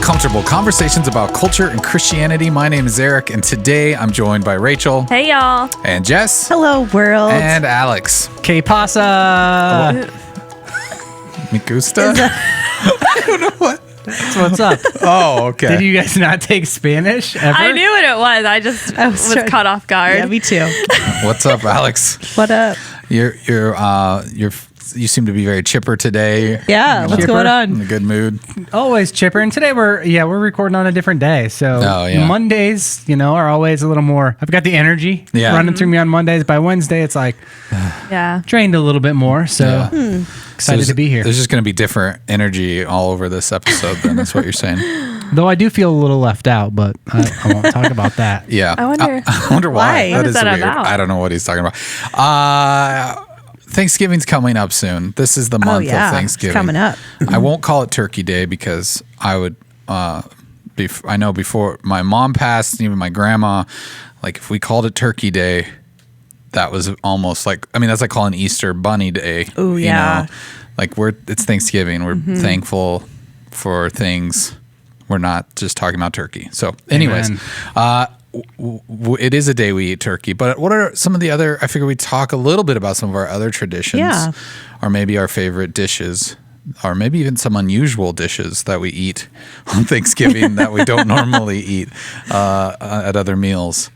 Uncomfortable Conversations about Culture and Christianity. My name is Eric, and today I'm joined by Rachel. Hey, y'all. And Jess. Hello, world. And Alex. Que pasa? Me gusta? I don't know what. That's what's up. Oh, okay. Did you guys not take Spanish ever? I knew what it was. I just was caught off guard. Yeah, me too. What's up, Alex? What up? You seem to be very chipper today. Yeah, what's Chipper. going In a on? good mood. Always chipper. And today we're recording on a different day. So Mondays, are always a little more. I've got the energy running through me on Mondays. By Wednesday, it's like drained a little bit more. So excited to be here. There's just going to be different energy all over this episode. Then that's what you're saying. Though I do feel a little left out, but I won't talk about that. Yeah. I wonder why. What is that weird. about? I don't know what he's talking about. Thanksgiving's coming up soon. This is the month of Thanksgiving. It's coming up. I won't call it Turkey Day because I would. I know before my mom passed, and even my grandma, like if we called it Turkey Day, that was almost like that's like calling Easter Bunny Day. Oh yeah. Like it's Thanksgiving. We're thankful for things. We're not just talking about turkey. So, anyways, it is a day we eat turkey. But what are some of the other? I figure we talk a little bit about some of our other traditions, or maybe our favorite dishes, or maybe even some unusual dishes that we eat on Thanksgiving that we don't normally eat at other meals.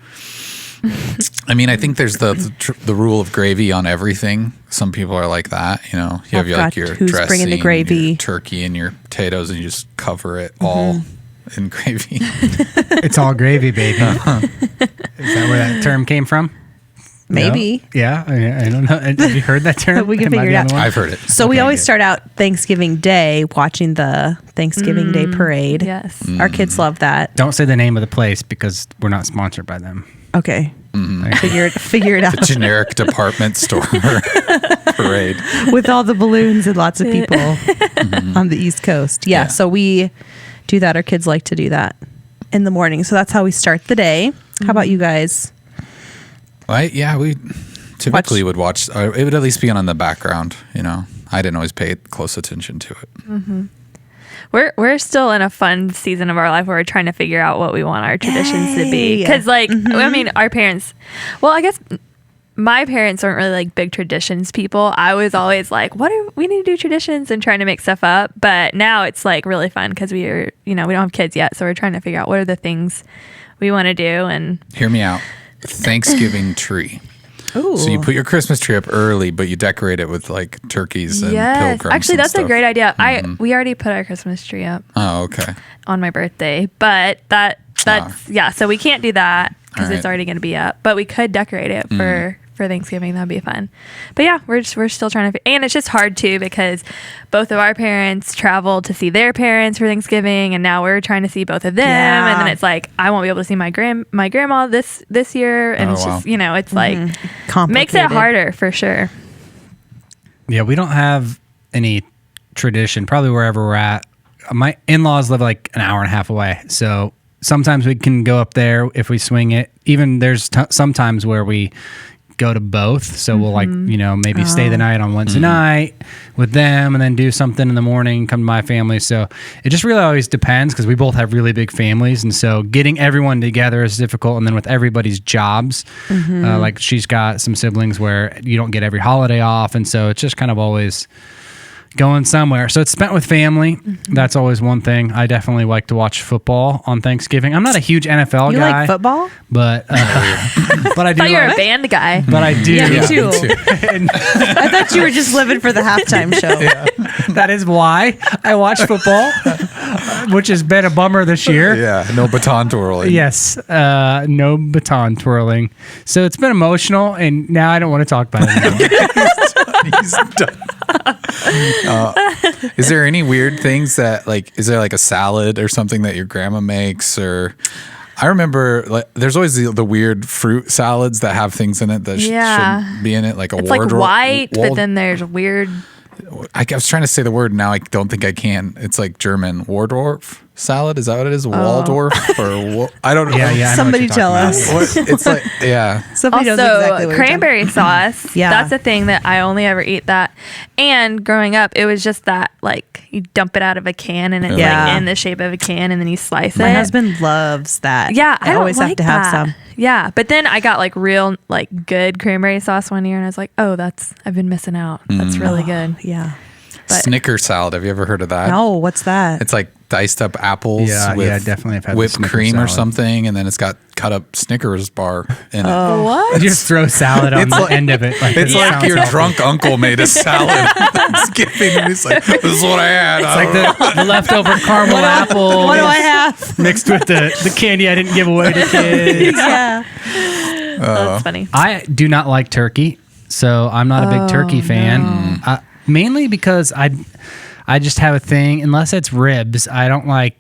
I think there's the rule of gravy on everything. Some people are like that, you have like your dressing, bringing the gravy, your turkey, and your potatoes, and you just cover it all in gravy. It's all gravy, baby. Is that where that term came from? Maybe. No? Yeah, I don't know. Have you heard that term? We can figure it out. I've heard it. So we always start out Thanksgiving Day watching the Thanksgiving Day parade. Yes. Our kids love that. Don't say the name of the place because we're not sponsored by them. Okay. Figure it out. The generic department store parade With all the balloons and lots of people on the East Coast. Yeah, so we do that. Our kids like to do that in the morning. So that's how we start the day. How about you guys? We typically would watch. It would at least be on in the background. I didn't always pay close attention to it. Mm-hmm. We're still in a fun season of our life where we're trying to figure out what we want our traditions to be. Because, our parents, I guess my parents aren't really like big traditions people. I was always like, we need to do traditions and trying to make stuff up. But now it's like really fun because we don't have kids yet. So we're trying to figure out what are the things we want to do. And hear me out. Thanksgiving tree. Ooh. So you put your Christmas tree up early, but you decorate it with like turkeys and pilgrims. Actually, that's a great idea. We already put our Christmas tree up. Oh, okay. On my birthday, but that's So we can't do that because it's already going to be up. But we could decorate it for Thanksgiving. That'd be fun. But we're still trying to, and it's just hard too because both of our parents traveled to see their parents for Thanksgiving, and now we're trying to see both of them. Yeah. And then it's like I won't be able to see my grandma this year, and it's just it's like makes it harder for sure. Yeah, we don't have any tradition. Probably wherever we're at, my in-laws live like an hour and a half away, so sometimes we can go up there if we swing it. Even there's sometimes where we go to both, so we'll maybe stay the night on Wednesday night with them and then do something in the morning, come to my family. So it just really always depends because we both have really big families, and so getting everyone together is difficult. And then with everybody's jobs, like she's got some siblings where you don't get every holiday off, and so it's just kind of always going somewhere. So it's spent with family. That's always one thing. I definitely like to watch football on Thanksgiving. I'm not a huge NFL guy. You like football? But I do. I thought you were a band guy. But I do. Yeah, me too. I thought you were just living for the halftime show. Yeah. That is why I watch football, which has been a bummer this year. Yeah, no baton twirling. Yes, no baton twirling. So it's been emotional, and now I don't want to talk about it anymore. He's done. Is there any weird things that is there like a salad or something that your grandma makes? Or I remember there's always the weird fruit salads that have things in it that shouldn't be in it, like it's like white, but then there's weird. I was trying to say the word, now I don't think I can. It's like German Waldorf salad. Is that what it is? Waldorf or I don't know. Yeah, yeah. I know what Somebody you're tell talking us. about. It's like, yeah. Somebody knows Also, exactly what you're cranberry sauce. Yeah. That's a thing that I only ever eat that. And growing up, it was just that, like, you dump it out of a can and it's Yeah. like in the shape of a can and then you slice it. My husband loves that. Yeah, I don't always like have to that. have some. Yeah, but then I got like real, like good cranberry sauce one year and I was like, oh, I've been missing out. That's really good. Yeah. But- Snicker salad. Have you ever heard of that? No, what's that? It's like diced up apples Yeah, with yeah, definitely have had the whipped Snicker cream or salad. something, and then it's got cut up Snickers bar in it. What? You just throw salad on the end of it. Like, It's it like sounds your healthy. drunk uncle made a salad at Thanksgiving, and he's like, "This is what I had." It's like the leftover caramel apple What do I have? mixed with the candy I didn't give away to kids. Yeah. That's funny. I do not like turkey, so I'm not a big turkey fan. Mainly because I just have a thing, unless it's ribs, I don't like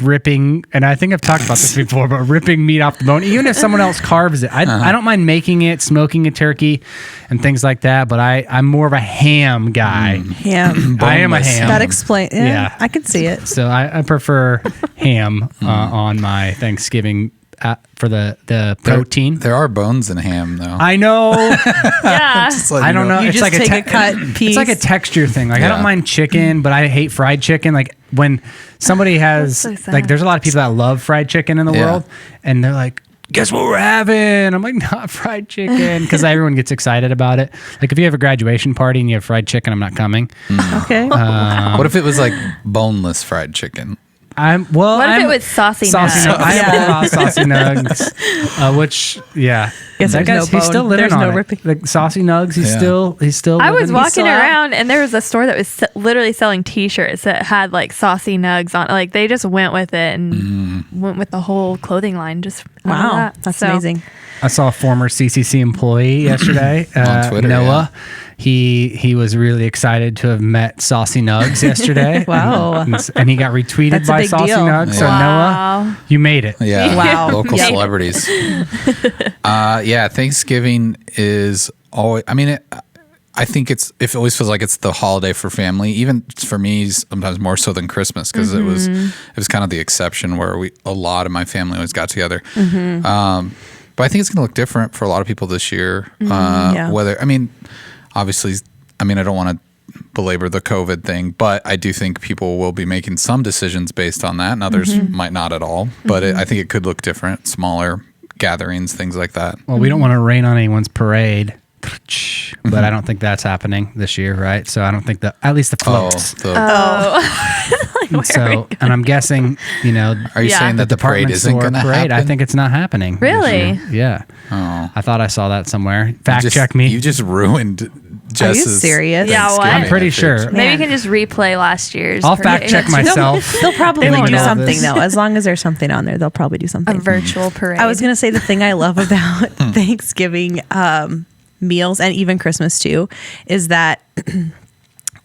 ripping, and I think I've talked about this before, but ripping meat off the bone, even if someone else carves it. I don't mind making it, smoking a turkey and things like that, but I'm more of a ham guy. Ham. I am a Boneless. ham. That explains. Yeah, Yeah. I can see it. So I prefer ham on my Thanksgiving for the protein. There are bones in ham, though. I know. Yeah. Just let I you don't know. You It's just like take a cut piece. It's like a texture thing. Like I Yeah. don't mind chicken, but I hate fried chicken. Like when somebody has so sad. like, there's a lot of people that love fried chicken in the Yeah. world, and they're like, "Guess what we're having?" I'm like, "Not fried chicken," because everyone gets excited about it. Like if you have a graduation party and you have fried chicken, I'm not coming. Okay. What if it was like boneless fried chicken? What if it was saucy nugs? nugs? I am Yeah. all about saucy nugs, which Yes, that there's guy's, no he's still bone. living There's on no it. ripping. Like saucy nugs, he's Yeah. still. I was living- walking still out? around and there was a store that was literally selling T-shirts that had like saucy nugs on. Like they just went with it and went with the whole clothing line. Just out of Wow, that. that's So, amazing. I saw a former CCC employee yesterday On Twitter, Noah. He was really excited to have met Saucy Nugs yesterday. Wow. and he got retweeted That's a by big Saucy deal. Nugs. So Wow. Noah, you made it. Yeah. Wow. Local Yep. celebrities. Yeah. Thanksgiving is always, I think it always feels like it's the holiday for family, even for me, sometimes more so than Christmas, because it was kind of the exception where a lot of my family always got together. But I think it's going to look different for a lot of people this year. Yeah. Obviously, I don't want to belabor the COVID thing, but I do think people will be making some decisions based on that, and others might not at all. But I think it could look different, smaller gatherings, things like that. Well, we don't want to rain on anyone's parade, but I don't think that's happening this year, right? So I don't think at least the floats. So, and I'm guessing, Are you Yeah. saying that the parade department isn't store going to parade, happen? I think it's not happening. this Really? year. Yeah. Oh. I thought I saw that somewhere. Fact check me. You just ruined Are you Jess's. serious? Yeah, what? Thanksgiving, I'm pretty I think. sure. Maybe you Man. can just replay last year's. I'll fact parade. check myself. They'll probably in the do middle of something this. though. As long as there's something on there, they'll probably do A something. virtual parade. I was gonna say the thing I love about Thanksgiving meals and even Christmas too is that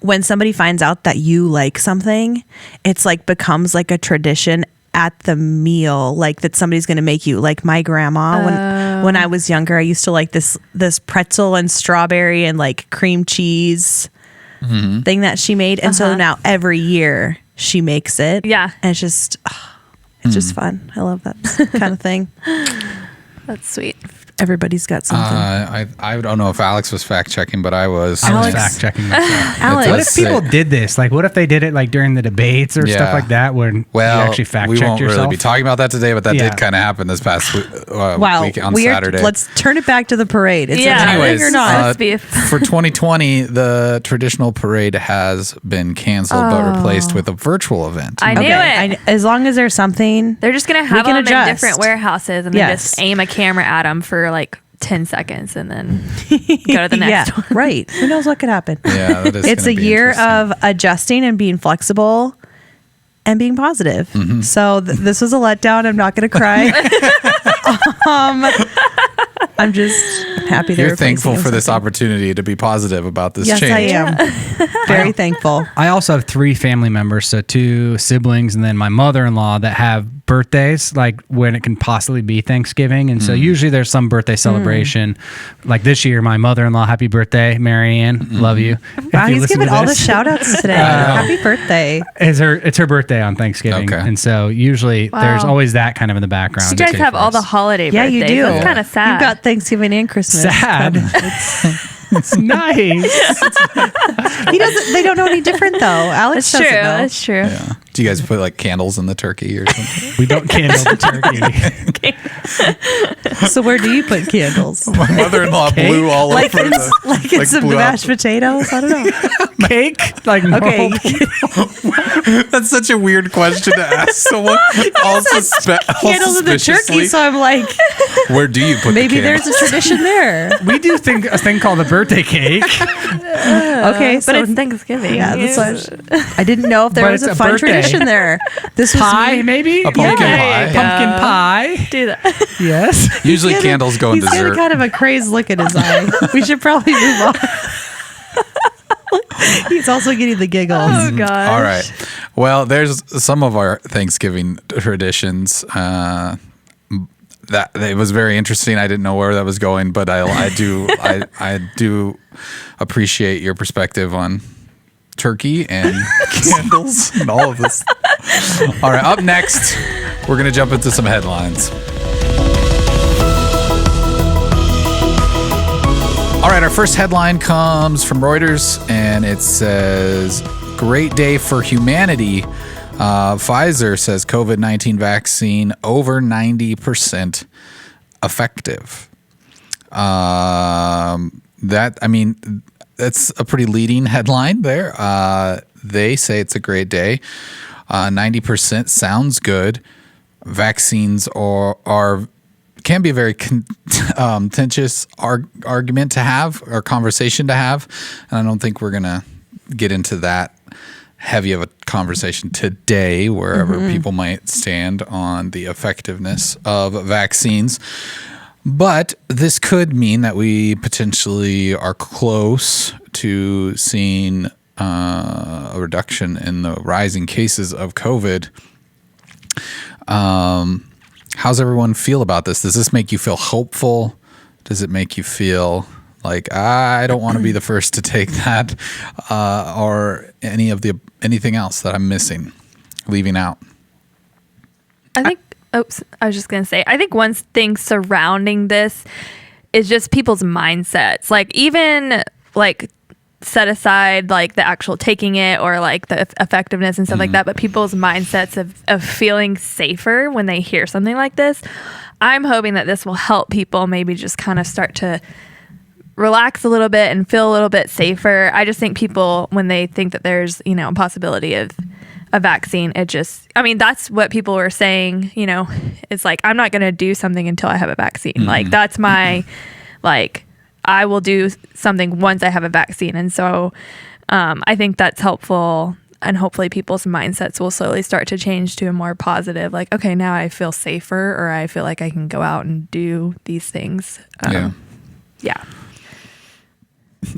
when somebody finds out that you like something, it's like becomes like a tradition at the meal, like that somebody's going to make you. Like my grandma, when I was younger, I used to like this pretzel and strawberry and like cream cheese thing that she made, and so now every year she makes it. Yeah. and it's just fun. I love that kind of thing. That's sweet. Everybody's got something. I don't know if Alex was fact checking, but I was. I was Alex- fact checking myself. Alex, What Let's if people see. did this? Like, what if they did it like during the debates or Yeah. stuff like that, where you actually fact we checked won't yourself? really be talking about that today, but that Yeah. did kind of happen this past week on weird. Saturday. Let's turn it back to the parade. It's Yeah. happening Anyways, or not. Let's be- for 2020, the traditional parade has been canceled but replaced with a virtual event. I knew it. As long as there's something. They're just gonna have can them in adjust. different warehouses and then Yes. just aim a camera at them for like 10 seconds and then go to the next yeah, one. right. Who knows what could happen? Yeah, that is It's a gonna be year interesting. of adjusting and being flexible and being positive. Mm-hmm. So this was a letdown. I'm not going to cry. I'm just happy they're You're thankful replacing it for with this something. opportunity to be positive about this Yes, change. I am. Very thankful. I also have 3 family members, so 2 siblings and then my mother-in-law that have birthdays, like when it can possibly be Thanksgiving. And so usually there's some birthday celebration. Like this year, my mother-in-law, happy birthday, Marianne, love you. Wow, he's giving all the shout outs today. Happy birthday. It's her birthday on Thanksgiving. Okay. And so usually there's always that kind of in the background. So you guys have all the holiday Yeah, birthdays. you do. That's kind of sad. You've got Thanksgiving and Christmas. sad. It's nice. They don't know any different though. Alex That's true. doesn't know. That's true. Yeah. Do you guys put like candles in the turkey or something? We don't candle the turkey. So where do you put candles? My mother-in-law blew all Like over in, the like in some blew out mashed potatoes? I don't know. Cake? Like Okay. That's such a weird question to ask someone. all Candles in the turkey, suspiciously. so I'm like, Where do you put maybe the there's candles? a tradition there. We do a thing called a birthday cake. Okay, But it's Thanksgiving. yeah, that's what I didn't know if there But was it's a a fun birthday. tradition there. This was Pie, me. maybe? A pumpkin Yeah. pie. Pumpkin pie. Do that. Yes. Usually He's getting- candles go in He's dessert. getting kind of a crazed look in his eye. We should probably move on. He's also getting the giggles. Oh gosh. All right. Well, there's some of our Thanksgiving traditions. That it was very interesting. I didn't know where that was going, but I do appreciate your perspective on turkey and candles and all of this. All right. Up next, we're gonna jump into some headlines. All right, our first headline comes from Reuters, and it says, "Great day for humanity. Pfizer says COVID-19 vaccine over 90% effective." That's a pretty leading headline there. They say it's a great day. 90% sounds good. Vaccines can be a very contentious argument to have or conversation to have. And I don't think we're going to get into that heavy of a conversation today, wherever people might stand on the effectiveness of vaccines. But this could mean that we potentially are close to seeing a reduction in the rising cases of COVID. How's everyone feel about this? Does this make you feel hopeful? Does it make you feel like I don't want to be the first to take that, or anything else that I'm missing, leaving out? I think. I was just gonna say. I think one thing surrounding this is just people's mindsets. Like even like set aside like the actual taking it or like the effectiveness and stuff like that, but people's mindsets of feeling safer when they hear something like this. I'm hoping that this will help people maybe just kind of start to relax a little bit and feel a little bit safer. I just think people, when they think that there's, a possibility of a vaccine, that's what people were saying, it's like, I'm not going to do something until I have a vaccine. Like that's my, I will do something once I have a vaccine. And so I think that's helpful. And hopefully people's mindsets will slowly start to change to a more positive, like, okay, now I feel safer, or I feel like I can go out and do these things. Yeah.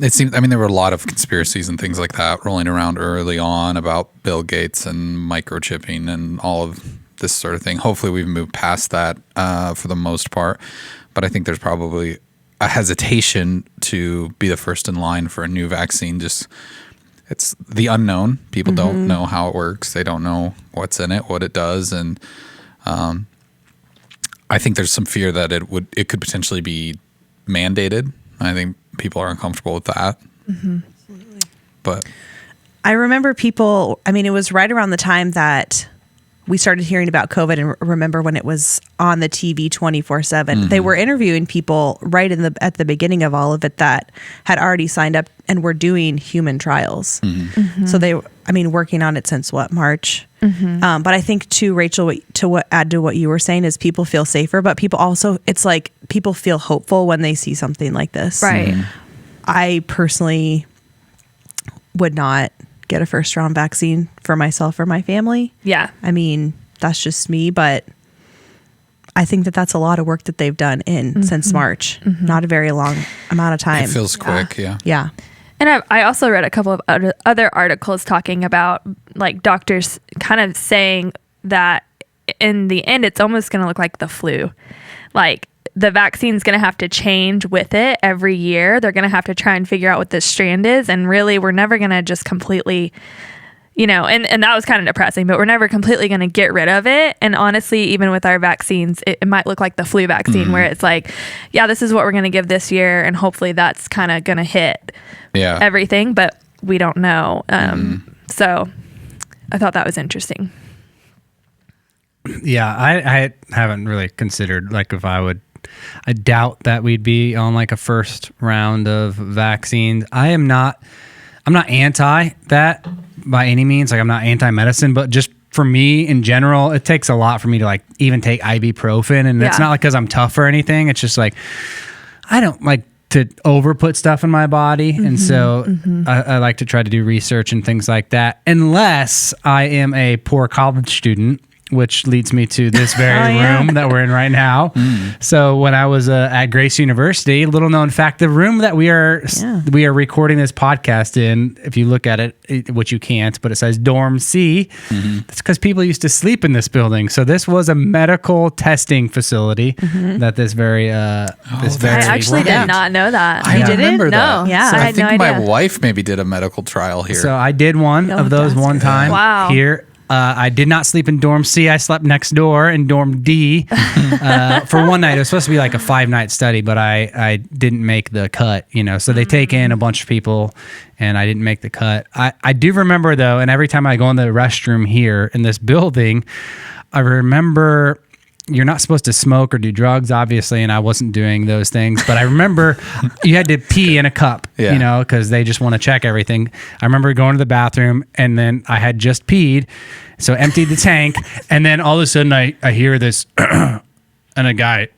It seemed, there were a lot of conspiracies and things like that rolling around early on about Bill Gates and microchipping and all of this sort of thing. Hopefully we've moved past that for the most part. But I think there's probably a hesitation to be the first in line for a new vaccine. Just it's the unknown. People don't know how it works. They don't know what's in it, what it does, and I think there's some fear that it could potentially be mandated. I think people are uncomfortable with that. But I remember people, it was right around the time that we started hearing about COVID, and remember when it was on the TV 24/7. They were interviewing people right at the beginning of all of it that had already signed up and were doing human trials. So they, working on it since March. But I think too, Rachel, add to what you were saying is people feel safer, but people also, it's like people feel hopeful when they see something like this. Right. I personally would not get a first round vaccine for myself or my family. Yeah. That's just me, but I think that that's a lot of work that they've done since March. Not a very long amount of time. it feels quick, yeah. Yeah. And I also read a couple of other articles talking about like doctors kind of saying that in the end, it's almost going to look like the flu. Like the vaccine's going to have to change with it every year. They're going to have to try and figure out what this strand is. And really, we're never going to just completely, and that was kind of depressing, but we're never completely going to get rid of it. And honestly, even with our vaccines, it might look like the flu vaccine where it's like, yeah, this is what we're going to give this year. And hopefully that's kind of going to hit everything, but we don't know. So I thought that was interesting. Yeah, I haven't really considered like if I doubt that we'd be on like a first round of vaccines. I'm not anti that by any means. Like I'm not anti-medicine, but just for me in general, it takes a lot for me to like even take ibuprofen. And it's not like because I'm tough or anything. It's just like, I don't like to overput stuff in my body. And so I like to try to do research and things like that, unless I am a poor college student, which leads me to this very room that we're in right now. So when I was at Grace University, little known fact, the room that we are recording this podcast in, if you look at it, which you can't, but it says Dorm C. That's because people used to sleep in this building. So this was a medical testing facility that this very I actually did not know that. I remember that. No. Yeah. So I I had think no my idea. wife maybe did a medical trial here. So I did one of those one time here. I did not sleep in dorm C. I slept next door in dorm D for one night. It was supposed to be like a 5-night study, but I didn't make the cut, So they take in a bunch of people and I didn't make the cut. I do remember though, and every time I go in the restroom here in this building, I remember you're not supposed to smoke or do drugs, obviously, and I wasn't doing those things. But I remember you had to pee in a cup, because they just want to check everything. I remember going to the bathroom, and then I had just peed, so emptied the tank, and then all of a sudden I hear this, and a guy,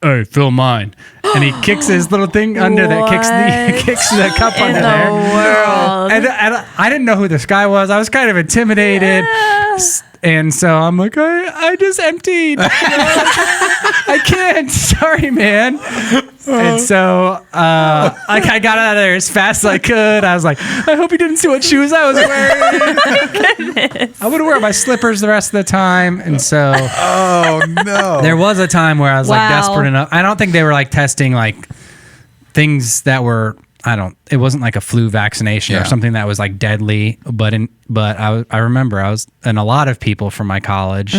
"Hey, fill mine," and he kicks his little thing under that, kicks the cup under there. World. And I didn't know who this guy was. I was kind of intimidated. And so I'm like, I just emptied. I can't. Sorry, man. And so I got out of there as fast as I could. I was like, I hope he didn't see what shoes I was wearing. I would wear my slippers the rest of the time. And so there was a time where I was like desperate enough. I don't think they were like testing like things that were, it wasn't like a flu vaccination or something that was like deadly, but I remember and a lot of people from my college,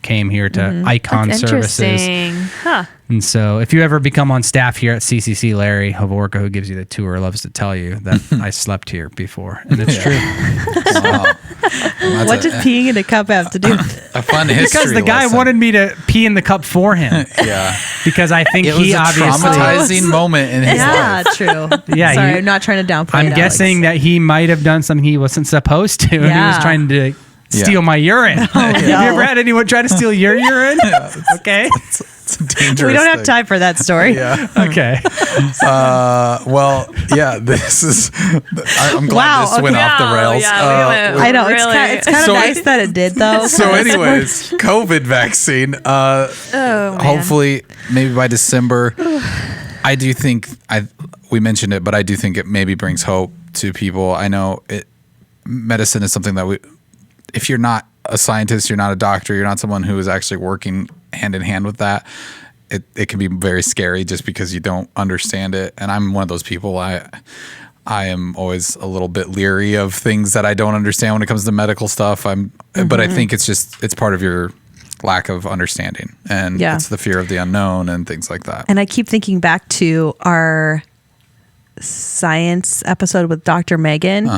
came here to Icon That's services. Interesting. Huh. And so if you ever become on staff here at CCC, Larry Hovorka, who gives you the tour, loves to tell you that I slept here before. And it's true. Wow. What does peeing in a cup have to do with it? A fun history Because the guy lesson. wanted me to pee in the cup for him. Because I think It was he a obviously... traumatizing moment in his life. True. Yeah, Sorry, I'm not trying to downplay I'm it, guessing that he might have done something he wasn't supposed to. And he was trying to steal my urine. Have you ever had anyone try to steal your urine? Okay. It's a dangerous We don't have thing. time for that story. Yeah. Okay. This is. I'm glad this went off the rails. I know. It's kind of So- nice that it did, though. So, anyways, COVID vaccine. Hopefully, maybe by December. I do think we mentioned it, but I do think it maybe brings hope to people. I know medicine is something that if you're not a scientist, you're not a doctor, you're not someone who is actually working hand in hand with that, it can be very scary just because you don't understand it. And I'm one of those people. I am always a little bit leery of things that I don't understand when it comes to medical stuff. But I think it's part of your lack of understanding, and it's the fear of the unknown and things like that. And I keep thinking back to our science episode with Dr. Megan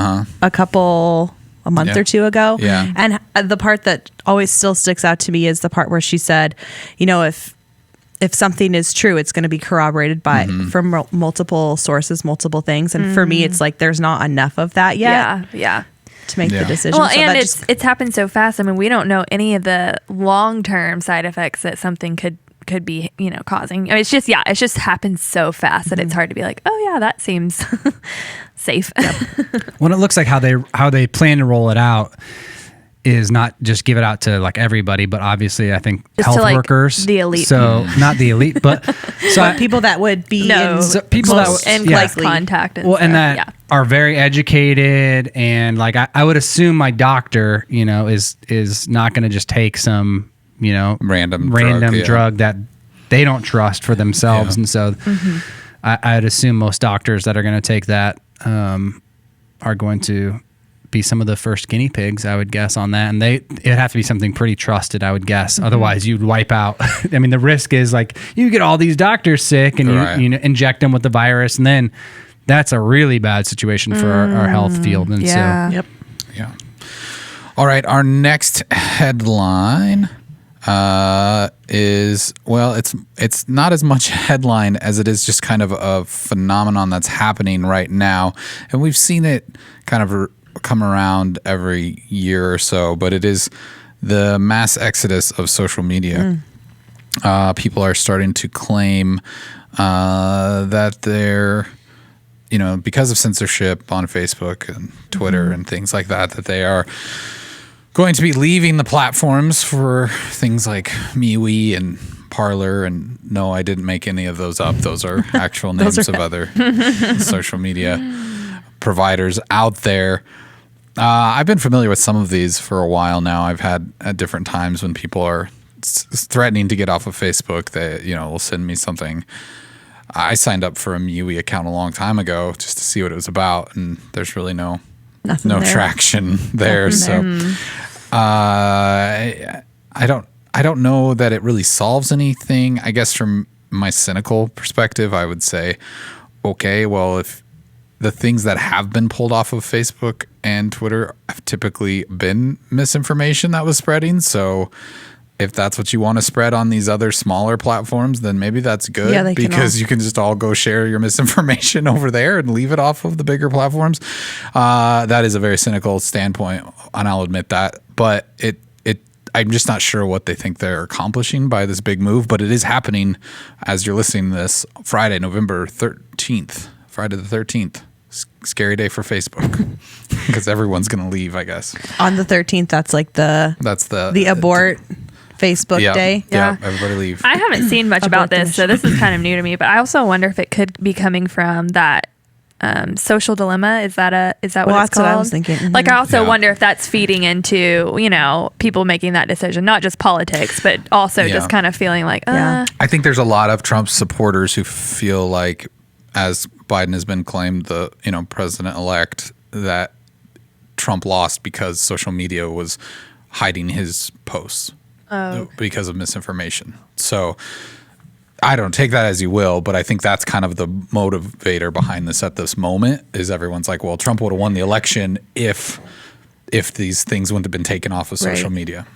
a month or two ago. Yeah. And the part that always still sticks out to me is the part where she said, if something is true, it's going to be corroborated by from multiple sources, multiple things. And for me, it's like there's not enough of that yet. Yeah. To make the decision. Well, So and that it's happened so fast. I mean, we don't know any of the long-term side effects that something could be, causing. I mean, it's just happened so fast that it's hard to be like, oh yeah, that seems safe. Well, it looks like how they plan to roll it out is not just give it out to like everybody, but obviously I think Just health to, like, workers. the elite. So not the elite, but people that would be people that in close contact. And and stuff. that are very educated, and like I would assume my doctor, is not going to just take some random drug that they don't trust for themselves. Yeah. And so I'd assume most doctors that are going to take that are going to be some of the first guinea pigs, I would guess, on that. And it'd have to be something pretty trusted, I would guess. Otherwise, you'd wipe out. I mean, the risk is like you get all these doctors sick and you inject them with the virus, and then that's a really bad situation for our health field. And Yeah. so, Yep. Yeah. All right. Our next headline is, well, it's not as much headline as it is just kind of a phenomenon that's happening right now. And we've seen it kind of come around every year or so, but it is the mass exodus of social media. People are starting to claim that they're, because of censorship on Facebook and Twitter and things like that, that they are going to be leaving the platforms for things like MeWe and Parler. And no, I didn't make any of those up. Those are actual names of other social media providers out there. I've been familiar with some of these for a while now. I've had at different times when people are threatening to get off of Facebook, they will send me something. I signed up for a MeWe account a long time ago just to see what it was about, and there's really no traction there. I don't know that it really solves anything. I guess from my cynical perspective, I would say, okay, well, if the things that have been pulled off of Facebook and Twitter have typically been misinformation that was spreading. So if that's what you want to spread on these other smaller platforms, then maybe that's good because you can just all go share your misinformation over there and leave it off of the bigger platforms. That is a very cynical standpoint, and I'll admit that. But I'm just not sure what they think they're accomplishing by this big move, but it is happening as you're listening to this Friday, November 13th. Friday the 13th. Scary day for Facebook because everyone's going to leave, I guess. On the 13th, that's like the abort Facebook day. Yeah, everybody leave. I haven't seen much about this, so this is kind of new to me. But I also wonder if it could be coming from that social dilemma. Is that what it's called? That's what I was thinking. Mm-hmm. Like, I also wonder if that's feeding into people making that decision, not just politics, but also just kind of feeling like, Yeah. I think there's a lot of Trump supporters who feel like, as Biden has been claimed the president-elect, that Trump lost because social media was hiding his posts because of misinformation. So I don't take that as you will, but I think that's kind of the motivator behind this at this moment. Is everyone's like, well, Trump would have won the election if these things wouldn't have been taken off of social media.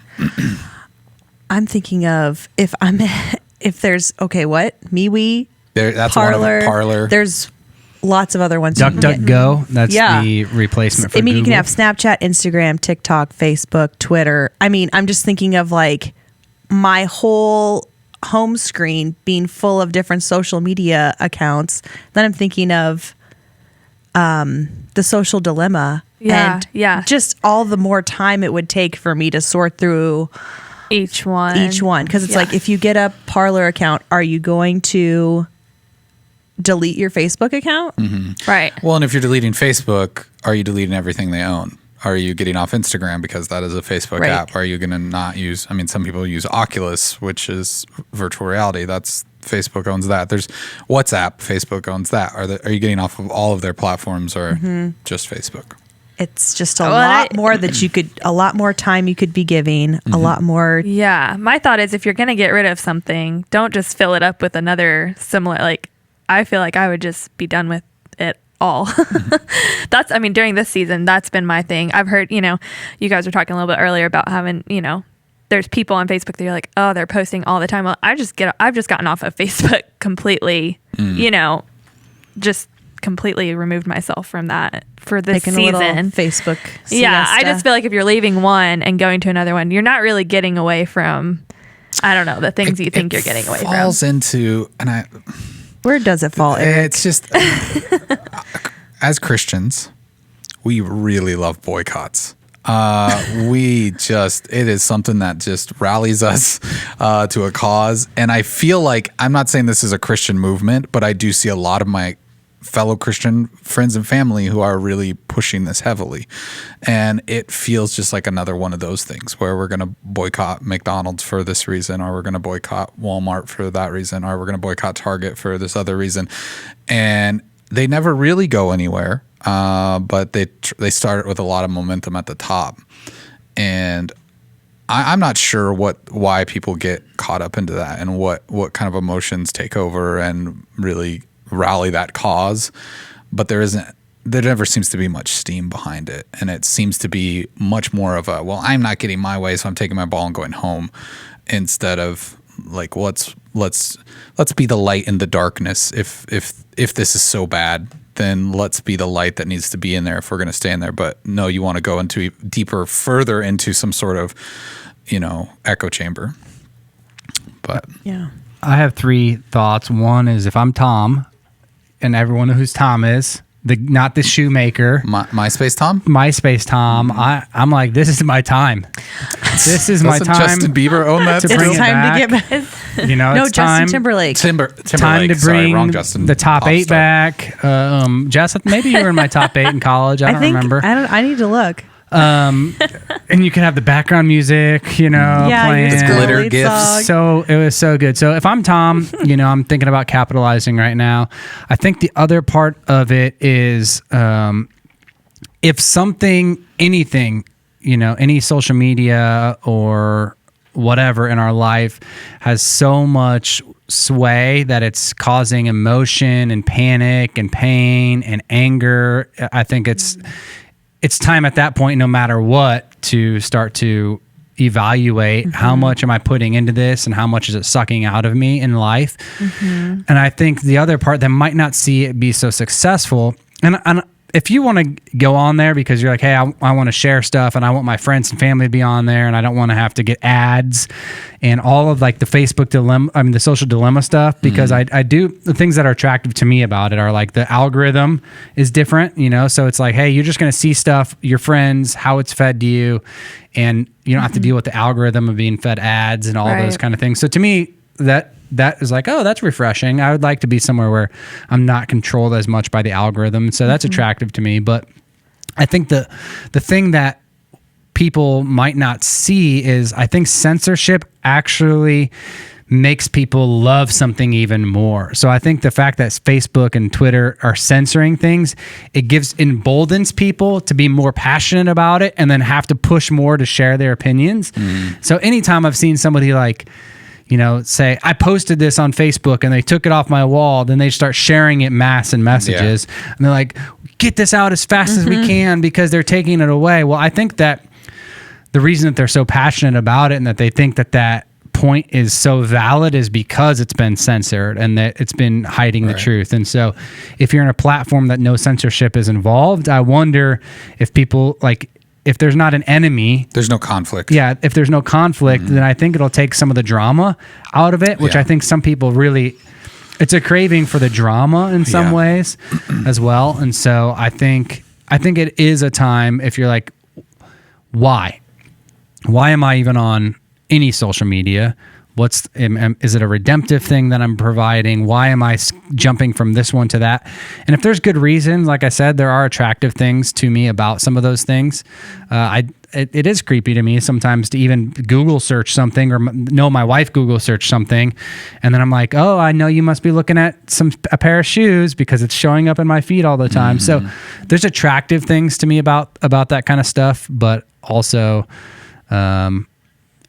I'm thinking of if there's MeWe. That's Parler. one of them. Parler. There's lots of other ones. DuckDuckGo. That's the replacement for Google. You can have Snapchat, Instagram, TikTok, Facebook, Twitter. I mean, I'm just thinking of like my whole home screen being full of different social media accounts. Then I'm thinking of the social dilemma. Yeah, and just all the more time it would take for me to sort through each one. Because it's like, if you get a Parler account, are you going to delete your Facebook account? Mm-hmm. Right. Well, and if you're deleting Facebook, are you deleting everything they own? Are you getting off Instagram because that is a Facebook app? Are you going to not use, some people use Oculus, which is virtual reality. That's Facebook owns that. There's WhatsApp, Facebook owns that. Are you getting off of all of their platforms or just Facebook? It's just a lot more time you could be giving, a lot more. Yeah. My thought is, if you're going to get rid of something, don't just fill it up with another similar, like, I feel like I would just be done with it all. During this season, that's been my thing. I've heard, you guys were talking a little bit earlier about having, there's people on Facebook that you're like, oh, they're posting all the time. Well, I've just gotten off of Facebook completely, just completely removed myself from that for this season. A little Facebook siesta. Yeah, I just feel like if you're leaving one and going to another one, you're not really getting away from, I don't know, the things you think you're getting away from. It falls into, where does it fall, Eric? It's just, as Christians, we really love boycotts. It is something that just rallies us to a cause. And I feel like, I'm not saying this is a Christian movement, but I do see a lot of my fellow Christian friends and family who are really pushing this heavily. And it feels just like another one of those things where we're going to boycott McDonald's for this reason, or we're going to boycott Walmart for that reason, or we're going to boycott Target for this other reason. And they never really go anywhere, but they start with a lot of momentum at the top. And I'm not sure why people get caught up into that and what kind of emotions take over and really rally that cause. But there never seems to be much steam behind it. And it seems to be much more of a, well, I'm not getting my way, so I'm taking my ball and going home, instead of like, let's be the light in the darkness. If this is so bad, then let's be the light that needs to be in there if we're going to stay in there. But no, you want to go into further into some sort of, echo chamber. But Yeah. I have 3 thoughts. One is, if I'm Tom, and everyone knows who Tom is, not the shoemaker. MySpace Tom? MySpace Tom. I'm like, this is my time. This is my Doesn't time. Justin Bieber own that? to It's bring it time back. to get back. No, it's Justin time. Timberlake. Timberlake. Time to Sorry, bring wrong Justin. the top Pop 8 star. back. Jess, maybe you were in my top 8 in college. I don't remember. I need to look. And you can have the background music, playing. It's glitter lead gifts. song. So it was so good. So if I'm Tom, I'm thinking about capitalizing right now. I think the other part of it is if anything, any social media or whatever in our life has so much sway that it's causing emotion and panic and pain and anger, I think it's time at that point, no matter what, to start to evaluate how much am I putting into this and how much is it sucking out of me in life. And I think the other part that might not see it be so successful, and if you want to go on there because you're like, hey, I want to share stuff and I want my friends and family to be on there and I don't want to have to get ads and all of like the Facebook dilemma, the social dilemma stuff, because I do the things that are attractive to me about it are like the algorithm is different, so it's like, hey, you're just going to see stuff, your friends, how it's fed to you, and you don't have to deal with the algorithm of being fed ads and all those kind of things. So to me, that is like, oh, that's refreshing. I would like to be somewhere where I'm not controlled as much by the algorithm. So that's attractive to me. But I think the thing that people might not see is I think censorship actually makes people love something even more. So I think the fact that Facebook and Twitter are censoring things, it emboldens people to be more passionate about it and then have to push more to share their opinions. So anytime I've seen somebody like, say, I posted this on Facebook and they took it off my wall, then they start sharing it mass and messages. Yeah. And they're like, get this out as fast as we can because they're taking it away. Well, I think that the reason that they're so passionate about it and that they think that point is so valid is because it's been censored and that it's been hiding the truth. And so if you're in a platform that no censorship is involved, I wonder if people if there's not an enemy, there's no conflict. Yeah, if there's no conflict, then I think it'll take some of the drama out of it, which I think some people really, it's a craving for the drama in some ways as well. And so I think it is a time if you're like, why am I even on any social media? Is it a redemptive thing that I'm providing? Why am I jumping from this one to that? And if there's good reasons, like I said, there are attractive things to me about some of those things. It is creepy to me sometimes to even Google search something or know my wife Google search something. And then I'm like, oh, I know you must be looking at a pair of shoes because it's showing up in my feed all the time. So there's attractive things to me about that kind of stuff, but also,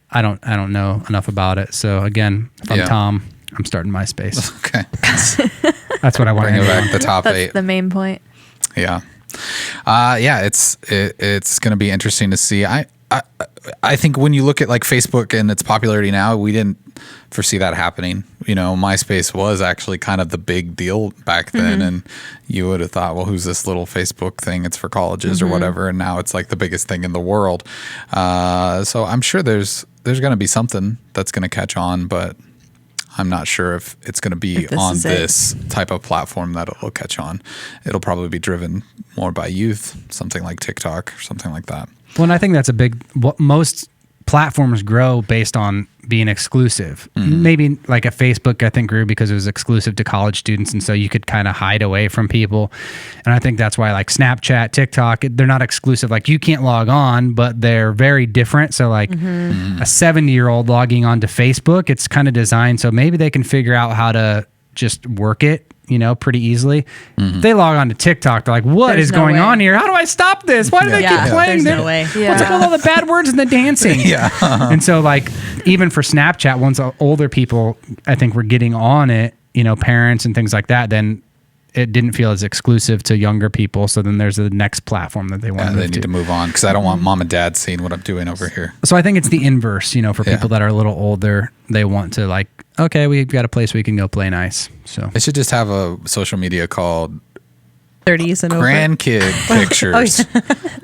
I don't know enough about it. So again, if I'm Tom, I'm starting MySpace. Okay. That's what I want to Bring it hear. back the top That's 8. the main point. Yeah. It's going to be interesting to see. I think when you look at like Facebook and its popularity now, we didn't foresee that happening. MySpace was actually kind of the big deal back then, and you would have thought, well, who's this little Facebook thing? It's for colleges or whatever, and now it's like the biggest thing in the world. So I'm sure there's going to be something that's going to catch on, but I'm not sure if it's going to be on this type of platform that it'll catch on. It'll probably be driven more by youth, something like TikTok or something like that. Well, and I think that's most platforms grow based on being exclusive. Maybe like a Facebook, I think, grew because it was exclusive to college students, and so you could kind of hide away from people. And I think that's why like Snapchat, TikTok, they're not exclusive. Like you can't log on, but they're very different. So like a 70-year-old logging onto Facebook, it's kind of designed so maybe they can figure out how to just work it, pretty easily. If they log on to TikTok, they're like, what is going on here? How do I stop this? Why do they keep playing this? No way. Yeah. What's up with all the bad words and the dancing? And so like, even for Snapchat, once older people, I think, were getting on it, parents and things like that, then it didn't feel as exclusive to younger people. So then there's the next platform that they want to move they need to move on because I don't want mom and dad seeing what I'm doing over here. So I think it's the inverse, for people that are a little older, they want to like, okay, we've got a place we can go play nice. So They should just have a social media called 30s and over. Grandkid Pictures.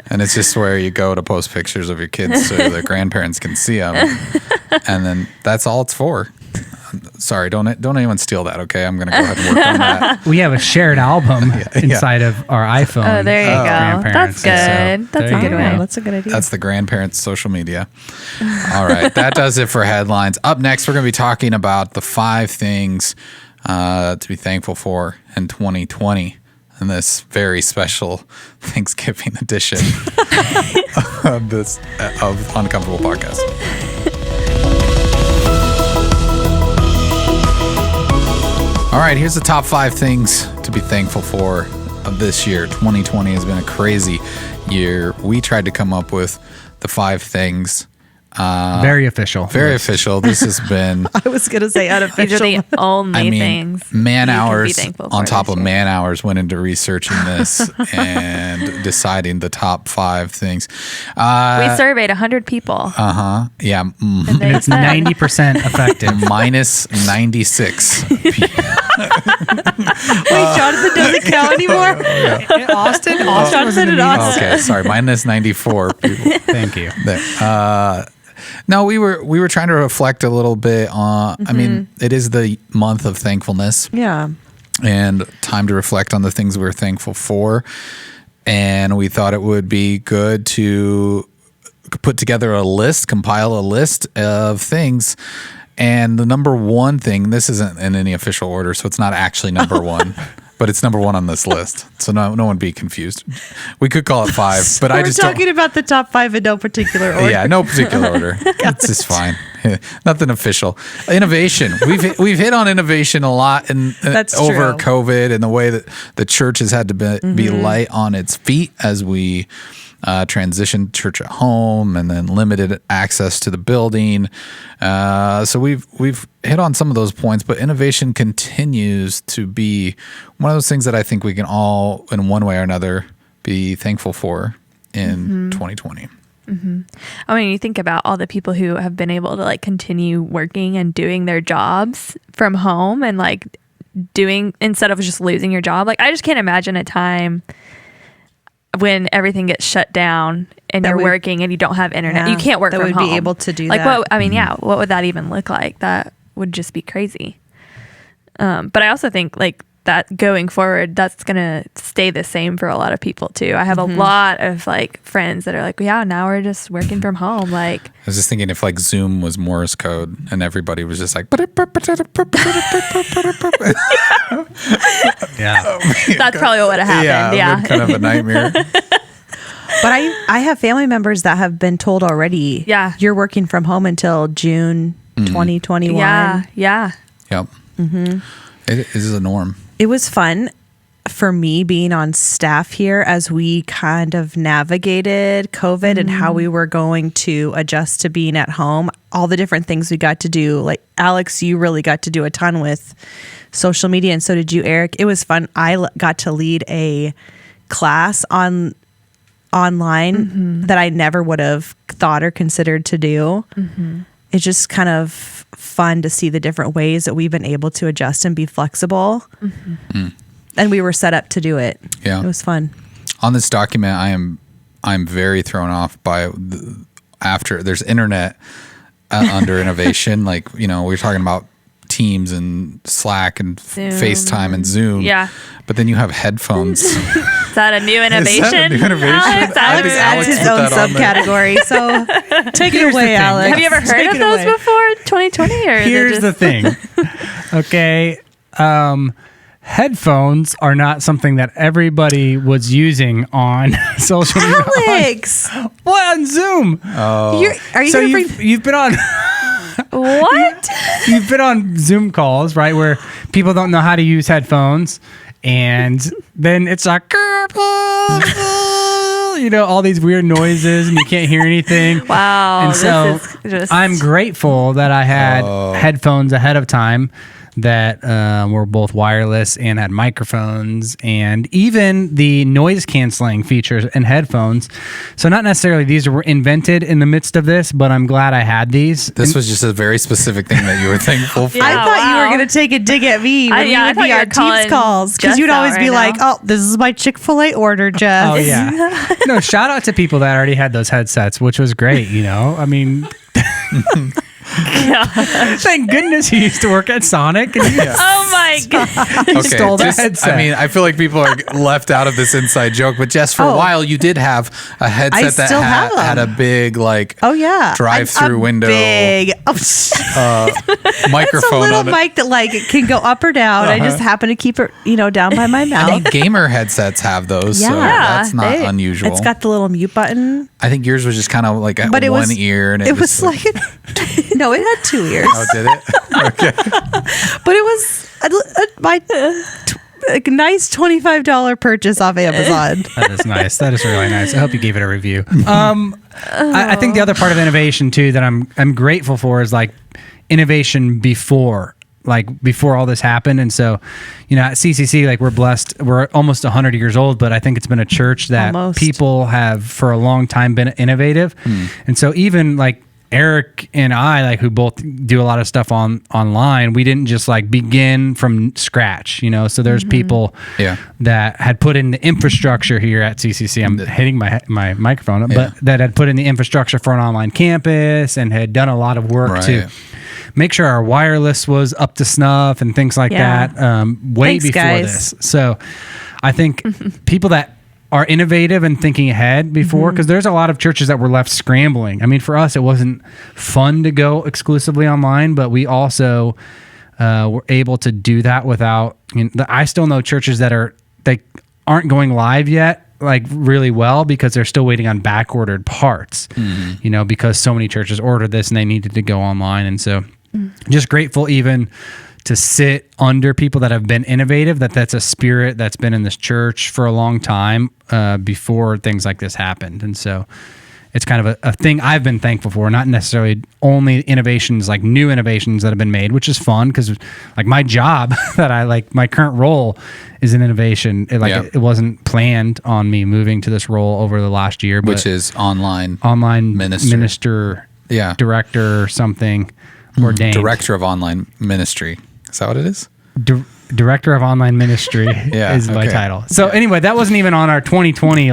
And it's just where you go to post pictures of your kids so their grandparents can see them. And then that's all it's for. Sorry, don't anyone steal that, okay? I'm going to go ahead and work on that. we have a shared album inside of our iPhone. Oh, there you go. Grandparents. That's good. That's a good way. That's a good idea. That's the grandparents' social media. All right, that does it for headlines. Up next, we're going to be talking about the 5 things to be thankful for in 2020 in this very special Thanksgiving edition of Uncomfortable Podcast. All right, here's the top 5 things to be thankful for of this year. 2020 has been a crazy year. We tried to come up with the 5 things. Very official. Very official. This has been... I was going to say unofficial. These are the only things. Man you can be hours thankful on for top this of year. man hours went into researching this and deciding the top 5 things. We surveyed 100 people. Yeah. And they It's said- 90% effective. Minus 96. Wait, Jonathan doesn't count anymore? Austin? Jonathan and Austin. Okay, sorry. Minus 94 people. Thank you. There. No, we were trying to reflect a little bit on. I mean, it is the month of thankfulness, Yeah. and time to reflect on the things we're thankful for. And we thought it would be good to put together compile a list of things. And the number one thing, this isn't in any official order, so it's not actually number one. But it's number one on this list, so no one be confused. We could call it 5, but I just We're talking about the top 5 in no particular order. Yeah, no particular order. It's just fine. Nothing official. Innovation. We've hit on innovation a lot That's over true. COVID and the way that the church has had to be light on its feet as we transitioned church at home and then limited access to the building. So we've hit on some of those points, but innovation continues to be one of those things that I think we can all, in one way or another, be thankful for in 2020. I mean, you think about all the people who have been able to like continue working and doing their jobs from home and like doing instead of just losing your job. Like I just can't imagine a time when everything gets shut down and you're working and you don't have internet. Yeah, You can't work that from would home. be able to do like that. what I mean, yeah, what would that even look like? That would just be crazy. But I also think like that going forward, that's gonna stay the same for a lot of people too. I have a lot of like friends that are like, yeah, now we're just working from home. Like I was just thinking if like Zoom was Morse code and everybody was just like, Yeah. that's probably what would have happened. Yeah. kind of a nightmare. But I have family members that have been told already, Yeah. you're working from home until June 2021. Yeah. Yeah. Yep. It is a norm. It was fun for me being on staff here as we kind of navigated COVID and how we were going to adjust to being at home. All the different things we got to do. Like Alex, you really got to do a ton with social media, and so did you, Eric. It was fun. I got to lead a class online that I never would have thought or considered to do. It's just kind of fun to see the different ways that we've been able to adjust and be flexible. And we were set up to do it. Yeah. It was fun. On this document, I'm very thrown off by after there's internet under innovation. Like, we're talking about Teams and Slack and Zoom. FaceTime and Zoom. Yeah. But then you have headphones Is that a new innovation? Alex Alex adds his own subcategory. So take it away, Alex. Have you ever heard of those before? 2020 or here's the thing. Okay. Headphones are not something that everybody was using on social media. Alex! What, on Zoom? Oh. Are you So going to bring... you've been on What? you've been on Zoom calls, right, where people don't know how to use headphones, and then it's like all these weird noises, and you can't hear anything. Wow. And so this is just... I'm grateful that I had headphones ahead of time that were both wireless and had microphones, and even the noise canceling features in headphones. So not necessarily these were invented in the midst of this, but I'm glad I had these. This was just a very specific thing that you were thankful for. Yeah. I thought you wow. were going to take a dig at me when we I would thought be you were on Teams calling calls. Because Jess you'd always out be right like, now. oh, this is my Chick-fil-A order, Jess. Oh yeah. No, shout out to people that already had those headsets, which was great. I mean, thank goodness he used to work at Sonic. And Oh my god. he stole that just- headset. I mean, I feel like people are left out of this inside joke, but Jess, for a while, you did have a headset that still have them. had a big, Oh, yeah. drive-through A window Big. microphone It's a little on it. mic that it can go up or down. I just happen to keep it, down by my I mouth. think gamer headsets have those, so Yeah. that's not unusual. It's got the little mute button. I think yours was just kind of like at But it one was- ear, and It was like, no, it had 2 ears. oh, did it? Okay. But it was my nice $25 purchase off Amazon. That is nice. That is really nice. I hope you gave it a review. I think the other part of innovation too that I'm grateful for is like innovation before all this happened. And so, at CCC, like we're blessed. We're almost 100 years old, but I think it's been a church that Almost. people have for a long time been innovative. And so even like Eric and I, like who both do a lot of stuff online, we didn't just like begin from scratch, So there's people that had put in the infrastructure here at CCC. I'm hitting my microphone, but that had put in the infrastructure for an online campus and had done a lot of work to make sure our wireless was up to snuff and things like that. Way Thanks, before guys. this. So I think people that are innovative and thinking ahead before, because there's a lot of churches that were left scrambling. I mean, for us, it wasn't fun to go exclusively online, but we also were able to do that without. I still know churches that aren't going live yet, like really well, because they're still waiting on back ordered parts. Because so many churches ordered this and they needed to go online, and so just grateful even to sit under people that have been innovative, that's a spirit that's been in this church for a long time before things like this happened. And so it's kind of a thing I've been thankful for, not necessarily only innovations, like new innovations that have been made, which is fun because like my job that I like, my current role is an innovation. It wasn't planned on me moving to this role over the last year, Which is online minister, director or something ordained. Director of online ministry. Is that what it is? Director of online ministry is my title. So anyway, that wasn't even on our 2020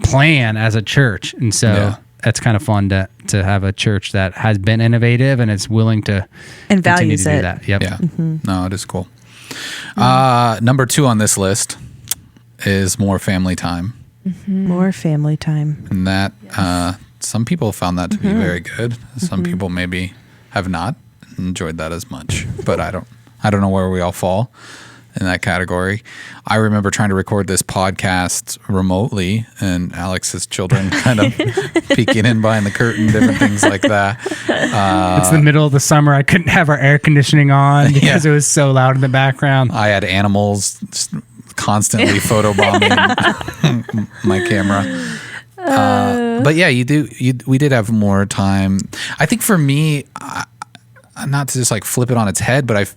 plan as a church, and so that's kind of fun to have a church that has been innovative and is willing to And continue values to do it. that. Yep. Yeah. No, it is cool. Number 2 on this list is more family time, More family time. and that some people found that to be very good. Some people maybe have not enjoyed that as much, but I don't know where we all fall in that category. I remember trying to record this podcast remotely, and Alex's children kind of peeking in behind the curtain, different things like that. It's the middle of the summer. I couldn't have our air conditioning on because it was so loud in the background. I had animals just constantly photobombing my camera. But yeah, we did have more time. I think for me, not to just like flip it on its head, but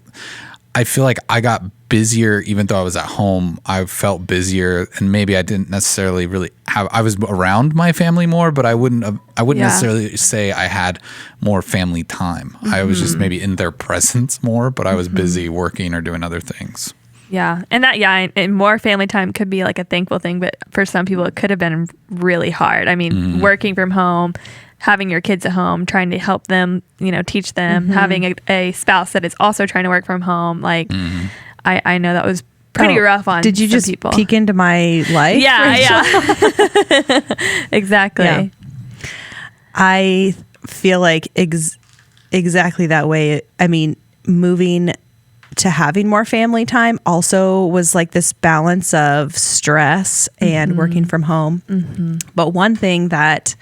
I feel like I got busier even though I was at home. I felt busier, and maybe I didn't necessarily really I was around my family more, but I wouldn't necessarily say I had more family time. I was just maybe in their presence more, but I was busy working or doing other things. Yeah. And more family time could be like a thankful thing, but for some people it could have been really hard. I mean, working from home, having your kids at home, trying to help them, teach them, having a spouse that is also trying to work from home. Like, I know that was pretty rough on Did you some just people. peek into my life? Yeah, exactly. Yeah. I feel like exactly that way. I mean, moving to having more family time also was like this balance of stress and working from home. But one thing that,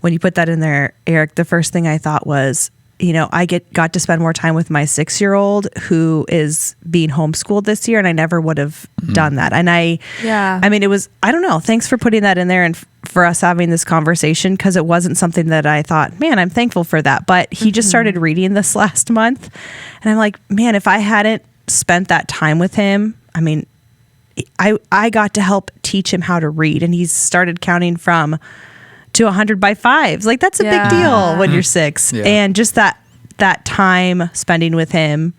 when you put that in there, Eric, the first thing I thought was, you know, I got to spend more time with my 6-year-old who is being homeschooled this year, and I never would have done that. And I mean, it was, I don't know, thanks for putting that in there and for us having this conversation, because it wasn't something that I thought, man, I'm thankful for that. But he just started reading this last month, and I'm like, man, if I hadn't spent that time with him, I mean, I got to help teach him how to read, and he's started counting from to 100 by fives. Like, that's a big deal when you're 6. Yeah. And just that time spending with him,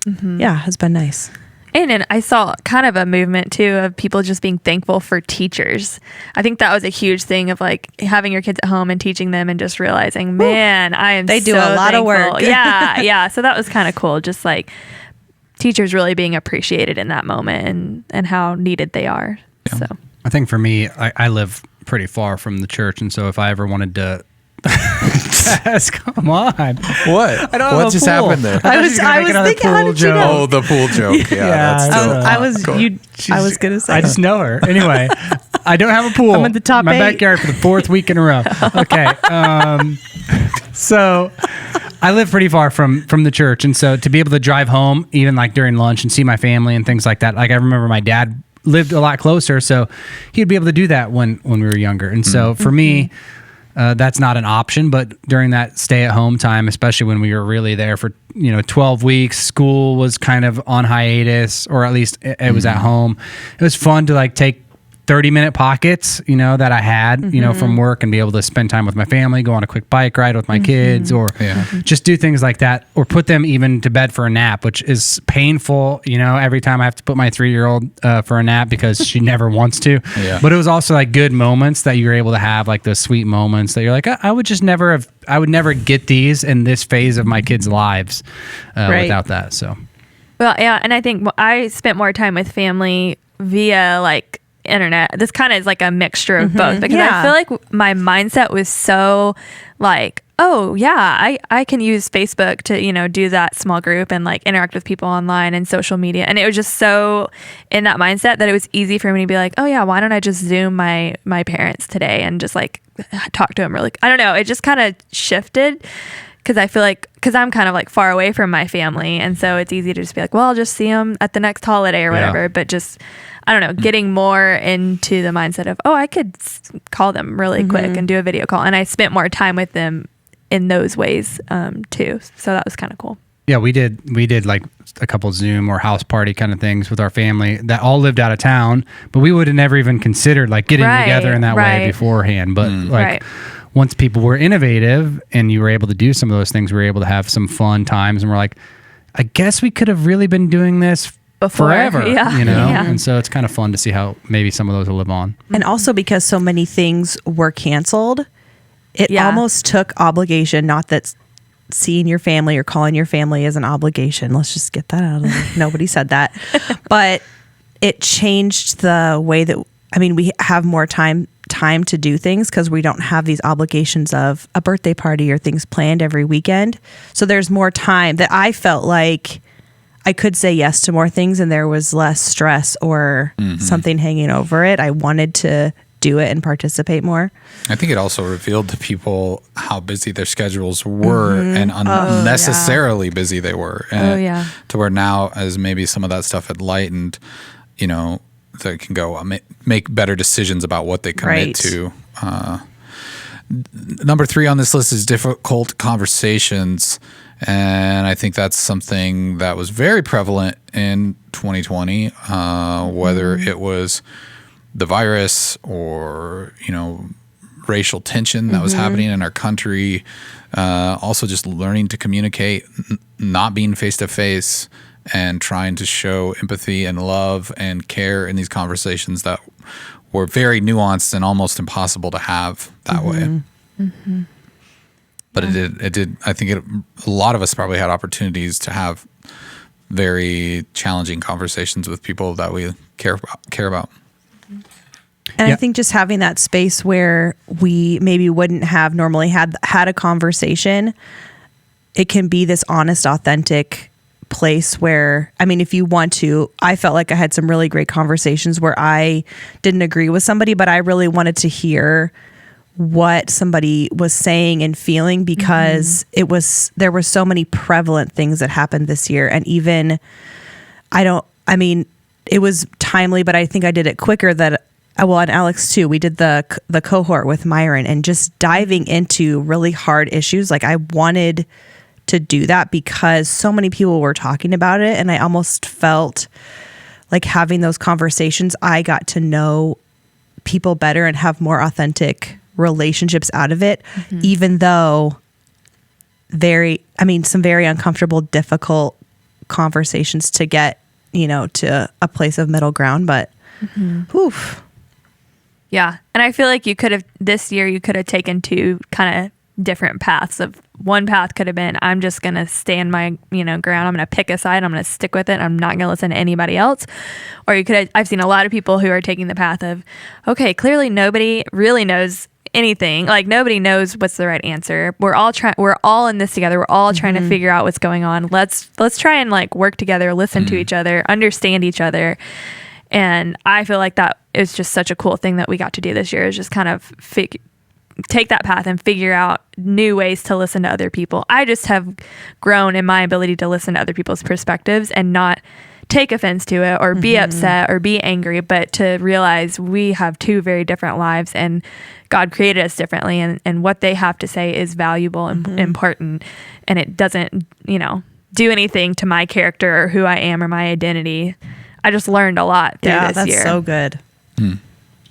has been nice. And I saw kind of a movement too of people just being thankful for teachers. I think that was a huge thing of like having your kids at home and teaching them and just realizing, man, I am They do so a lot of thankful. work. Yeah. So that was kind of cool. Just like teachers really being appreciated in that moment and how needed they are. Yeah. So I think for me, I live pretty far from the church, and so if I ever wanted to come on, What? I don't What have a just pool. happened there? I was thinking, how did you know? Oh, the pool joke. Yeah, that's Yeah, still I was cool. I was gonna say I just know her. Anyway, I don't have a pool. I'm at the top in my 8. backyard for the 4th week in a row. Okay. So I live pretty far from the church, and so to be able to drive home, even like during lunch, and see my family and things like that. Like, I remember my dad lived a lot closer, so he'd be able to do that when we were younger. And so for me, that's not an option. But during that stay-at-home time, especially when we were really there for 12 weeks, school was kind of on hiatus, or at least it was at home. It was fun to like take 30-minute pockets, that I had, from work, and be able to spend time with my family, go on a quick bike ride with my kids, or just do things like that, or put them even to bed for a nap, which is painful, every time I have to put my 3-year-old for a nap because she never wants to. Yeah. But it was also like good moments that you're able to have, like those sweet moments that you're like, I would never get these in this phase of my kids' lives without that. So, well, yeah, and I think I spent more time with family via like internet. This kind of is like a mixture of both, because I feel like my mindset was so like, oh yeah, I can use Facebook to do that small group and like interact with people online and social media, and it was just so in that mindset that it was easy for me to be like, oh yeah, why don't I just Zoom my parents today and just like talk to them really. I don't know, it just kind of shifted. Because I feel like, I'm kind of like far away from my family. And so it's easy to just be like, well, I'll just see them at the next holiday or whatever. Yeah. But just, I don't know, getting more into the mindset of, oh, I could call them really quick and do a video call. And I spent more time with them in those ways too. So that was kind of cool. yeah, we did like a couple Zoom or house party kind of things with our family that all lived out of town, but we would have never even considered like getting together in that way beforehand. But like once people were innovative and you were able to do some of those things, we were able to have some fun times, and we're like, I guess we could have really been doing this forever, And so it's kind of fun to see how maybe some of those will live on. And also because so many things were canceled, it almost took obligation, not that seeing your family or calling your family is an obligation. Let's just get that out of there. Nobody said that. But it changed the way that, we have more time to do things because we don't have these obligations of a birthday party or things planned every weekend. So there's more time that I felt like I could say yes to more things, and there was less stress or something hanging over it. I wanted to do it and participate more. I think it also revealed to people how busy their schedules were and unnecessarily busy they were. And to where now, as maybe some of that stuff had lightened, they can go make better decisions about what they commit to. Number 3 on this list is difficult conversations. And I think that's something that was very prevalent in 2020, whether it was the virus or, racial tension that was happening in our country. Also just learning to communicate, not being face-to-face, and trying to show empathy and love and care in these conversations that were very nuanced and almost impossible to have that way. But it did. I think a lot of us probably had opportunities to have very challenging conversations with people that we care about. And I think just having that space where we maybe wouldn't have normally had a conversation, it can be this honest, authentic place where, I mean, if you want to, I felt like I had some really great conversations where I didn't agree with somebody, but I really wanted to hear what somebody was saying and feeling, because there were so many prevalent things that happened this year. And even, it was timely, but I think I did it quicker and Alex too. We did the cohort with Myron, and just diving into really hard issues. Like, I wanted to do that because so many people were talking about it, and I almost felt like having those conversations, I got to know people better and have more authentic relationships out of it, even though some very uncomfortable, difficult conversations to get, to a place of middle ground, but oof. Yeah. And I feel like this year you could have taken two kind of different paths. Of one path could have been, I'm just going to stand my, ground. I'm going to pick a side. I'm going to stick with it. I'm not going to listen to anybody else. Or I've seen a lot of people who are taking the path of, okay, clearly nobody really knows anything. Like, nobody knows what's the right answer. We're all in this together. We're all trying to figure out what's going on. Let's try and work together, listen to each other, understand each other. And I feel like that is just such a cool thing that we got to do this year, is just kind of take that path and figure out new ways to listen to other people. I just have grown in my ability to listen to other people's perspectives and not take offense to it or be upset or be angry, but to realize we have two very different lives, and God created us differently, and what they have to say is valuable and important, and it doesn't, do anything to my character or who I am or my identity. I just learned a lot through this year. Yeah, that's so good.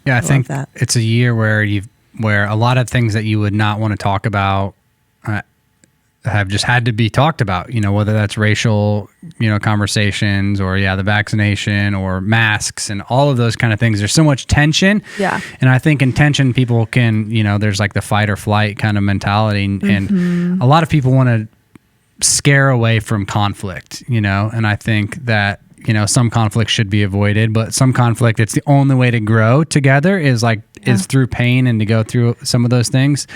Yeah, I think that it's a year where a lot of things that you would not want to talk about have just had to be talked about, whether that's racial, conversations, or the vaccination, or masks, and all of those kind of things. There's so much tension. Yeah. And I think in tension, people can, there's like the fight or flight kind of mentality. And a lot of people want to scare away from conflict, and I think that, some conflict should be avoided, but some conflict, it's the only way to grow together is through pain and to go through some of those things.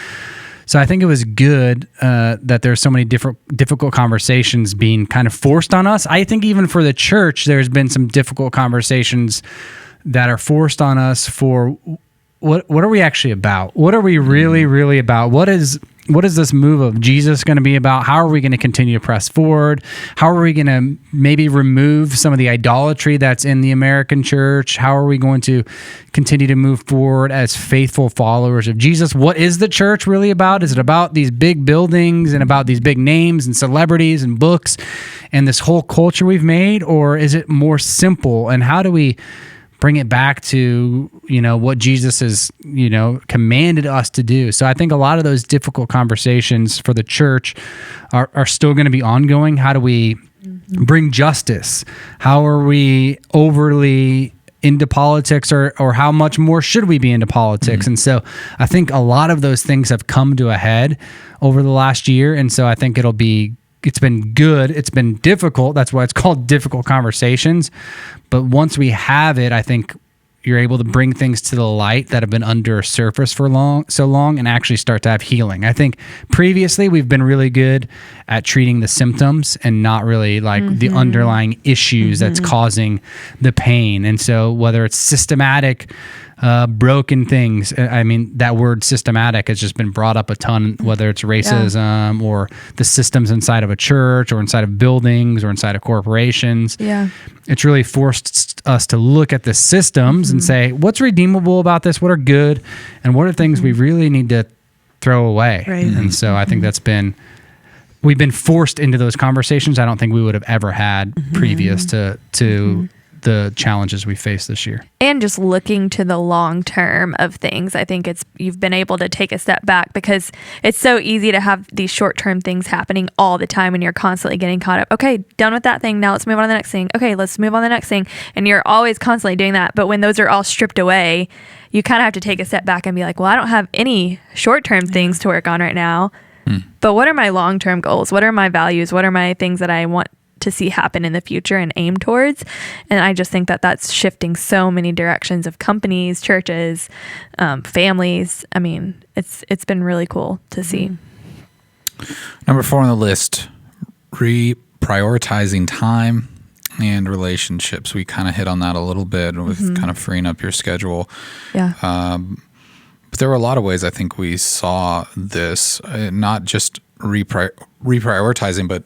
So I think it was good that there's so many difficult conversations being kind of forced on us. I think even for the church, there's been some difficult conversations that are forced on us for what are we actually about? What are we really, really about? What is this move of Jesus going to be about? How are we going to continue to press forward? How are we going to maybe remove some of the idolatry that's in the American church? How are we going to continue to move forward as faithful followers of Jesus? What is the church really about? Is it about these big buildings and about these big names and celebrities and books and this whole culture we've made? Or is it more simple? And how do we bring it back to, what Jesus has, commanded us to do? So I think a lot of those difficult conversations for the church are still going to be ongoing. How do we bring justice? How are we overly into politics, or how much more should we be into politics? And so I think a lot of those things have come to a head over the last year. And so I think it's been good. It's been difficult. That's why it's called difficult conversations. But once we have it, I think you're able to bring things to the light that have been under a surface for so long and actually start to have healing. I think previously we've been really good at treating the symptoms and not really the underlying issues that's causing the pain. And so whether it's systematic, broken things, I mean, that word systematic has just been brought up a ton, whether it's racism or the systems inside of a church or inside of buildings or inside of corporations. Yeah. It's really forced us to look at the systems and say, what's redeemable about this? What are good? And what are things we really need to throw away? Right. And so I think we've been forced into those conversations I don't think we would have ever had previous to the challenges we face this year. And just looking to the long term of things. I think you've been able to take a step back, because it's so easy to have these short term things happening all the time and you're constantly getting caught up. Okay, done with that thing. Now let's move on to the next thing. Okay, let's move on to the next thing. And you're always constantly doing that. But when those are all stripped away, you kind of have to take a step back and be like, well, I don't have any short term things to work on right now. But what are my long term goals? What are my values? What are my things that I want to see happen in the future and aim towards. And I just think that that's shifting so many directions of companies, churches, families. I mean, it's been really cool to see. Number 4 on the list, reprioritizing time and relationships. We kind of hit on that a little bit with kind of freeing up your schedule. Yeah. But there were a lot of ways I think we saw this, not just reprioritizing, but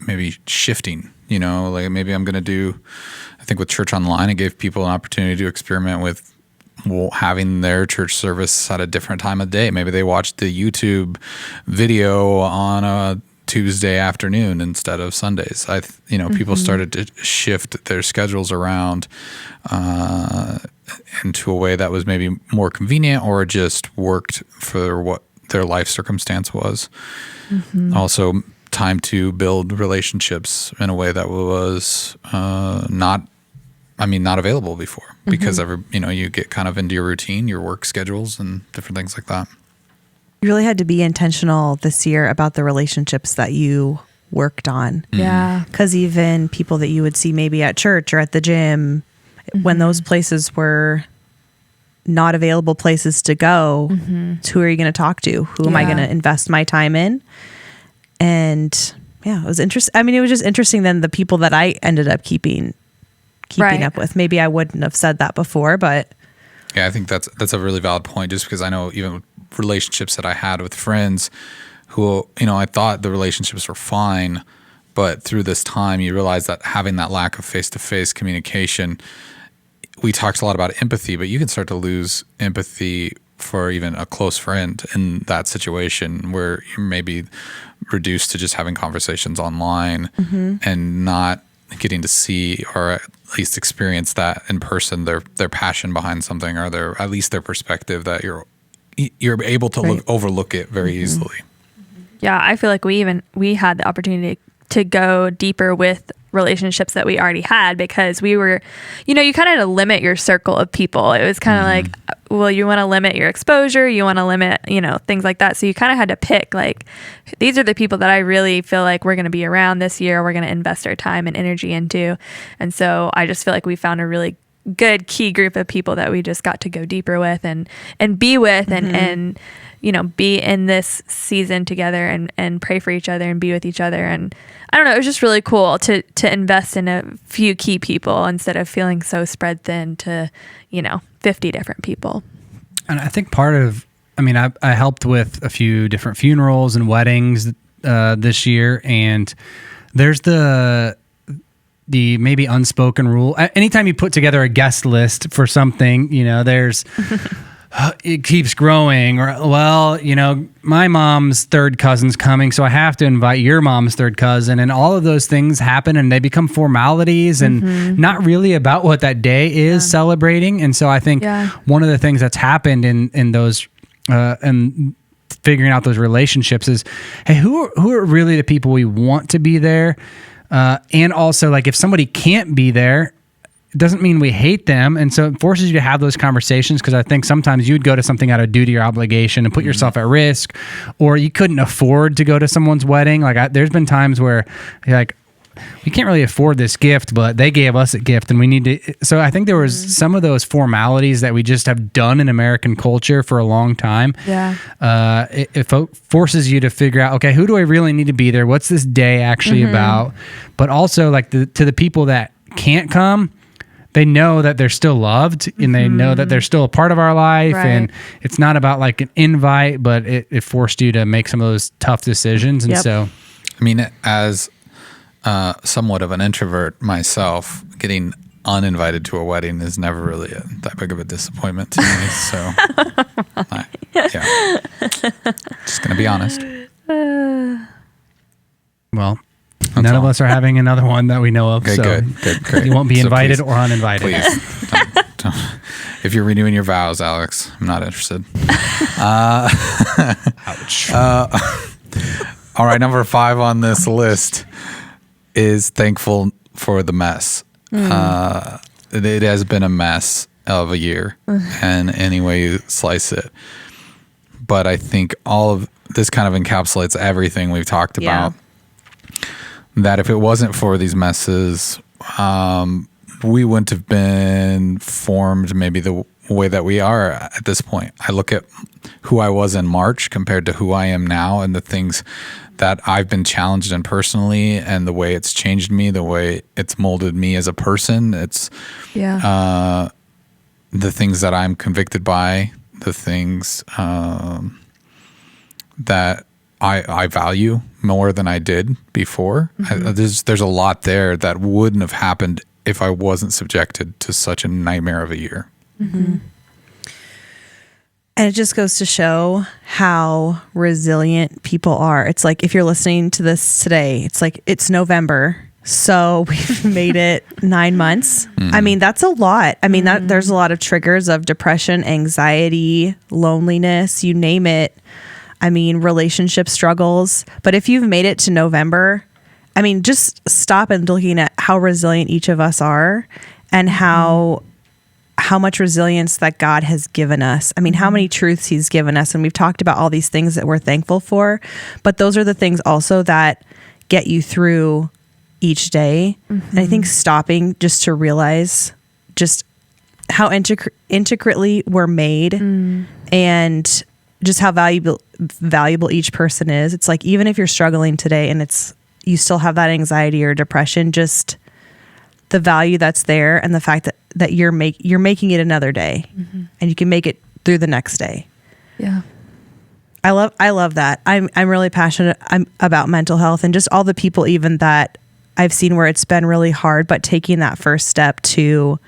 maybe shifting, like maybe I'm going to do, I think with Church Online, it gave people an opportunity to experiment with having their church service at a different time of day. Maybe they watched the YouTube video on a Tuesday afternoon instead of Sundays. People started to shift their schedules around into a way that was maybe more convenient or just worked for what their life circumstance was. Also, time to build relationships in a way that was not available before, because you get kind of into your routine, your work schedules, and different things like that. You really had to be intentional this year about the relationships that you worked on. Yeah. Because even people that you would see maybe at church or at the gym, when those places were not available places to go, who are you going to talk to? Who am I going to invest my time in? And yeah, it was interesting. I mean, it was just interesting then the people that I ended up keeping up with. Maybe I wouldn't have said that before, but yeah, I think that's a really valid point, just because I know even relationships that I had with friends who, I thought the relationships were fine, but through this time you realize that having that lack of face-to-face communication, we talked a lot about empathy, but you can start to lose empathy for even a close friend in that situation where you're maybe reduced to just having conversations online and not getting to see or at least experience that in person, their passion behind something, or at least their perspective, that you're able to overlook it very easily. Yeah, I feel like we had the opportunity to go deeper with relationships that we already had, because we were, you kind of had to limit your circle of people. It was kind of like, well, you want to limit your exposure, you want to limit, things like that. So you kind of had to pick, like, these are the people that I really feel like we're going to be around this year, we're going to invest our time and energy into. And so I just feel like we found a really good key group of people that we just got to go deeper with and be with and be in this season together and pray for each other and be with each other. And I don't know, it was just really cool to invest in a few key people instead of feeling so spread thin to, 50 different people. And I think I helped with a few different funerals and weddings this year, and there's the maybe unspoken rule. Anytime you put together a guest list for something, there's it keeps growing, or, well, my mom's third cousin's coming, so I have to invite your mom's third cousin, and all of those things happen and they become formalities and not really about what that day is celebrating. And so I think one of the things that's happened in those and figuring out those relationships is, hey, who are really the people we want to be there? And also, like, if somebody can't be there, it doesn't mean we hate them. And so it forces you to have those conversations, because I think sometimes you'd go to something out of duty or obligation and put yourself at risk, or you couldn't afford to go to someone's wedding. Like, there's been times where you're like, we can't really afford this gift, but they gave us a gift and we need to. So I think there was some of those formalities that we just have done in American culture for a long time. Yeah. It forces you to figure out, okay, who do I really need to be there? What's this day actually about? But also, like, to the people that can't come, they know that they're still loved and they know that they're still a part of our life. Right. And it's not about like an invite, but it forced you to make some of those tough decisions. And so, I mean, as somewhat of an introvert myself, getting uninvited to a wedding is never really that big of a disappointment to me. So, just going to be honest. Well, none of us are having another one that we know of. Okay, so good, great. You won't be So invited please, or uninvited. Please, don't. If you're renewing your vows, Alex, I'm not interested. Ouch. All right, number 5 on this list is thankful for the mess. It has been a mess of a year, and any way you slice it. But I think all of this kind of encapsulates everything we've talked about. that if it wasn't for these messes, we wouldn't have been formed maybe the way that we are at this point. I look at who I was in March compared to who I am now, and the things that I've been challenged in personally, and the way it's changed me, the way it's molded me as a person. It's the things that I'm convicted by, the things that I value more than I did before. There's a lot there that wouldn't have happened if I wasn't subjected to such a nightmare of a year. And it just goes to show how resilient people are. It's like, if you're listening to this today, it's like, it's November. So we've made it 9 months. I mean, that's a lot. I mean, there's a lot of triggers of depression, anxiety, loneliness, you name it. I mean, relationship struggles. But if you've made it to November, I mean, just stop and looking at how resilient each of us are, and how much resilience that God has given us. I mean, how many truths he's given us. And we've talked about all these things that we're thankful for, but those are the things also that get you through each day. And I think stopping just to realize just how intricately we're made, and just how valuable each person is. It's like, even if you're struggling today and you still have that anxiety or depression, just the value that's there, and the fact that you're making it another day, and you can make it through the next day. Yeah. I love that. I'm really passionate about mental health, and just all the people even that I've seen where it's been really hard, but taking that first step to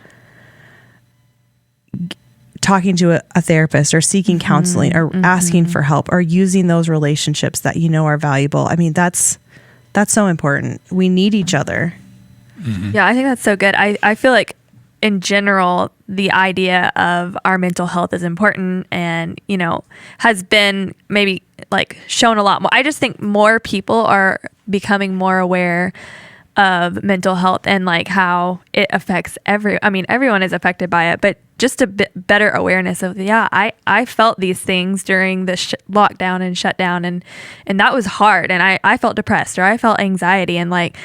talking to a therapist, or seeking counseling, or asking for help, or using those relationships that are valuable. I mean, that's so important. We need each other. Yeah, I think that's so good. I feel like in general, the idea of our mental health is important, and, has been maybe like shown a lot more. I just think more people are becoming more aware of mental health, and like how it affects everyone is affected by it, but just a bit better awareness of, I felt these things during the lockdown and shutdown, and that was hard. And I felt depressed, or I felt anxiety, and like,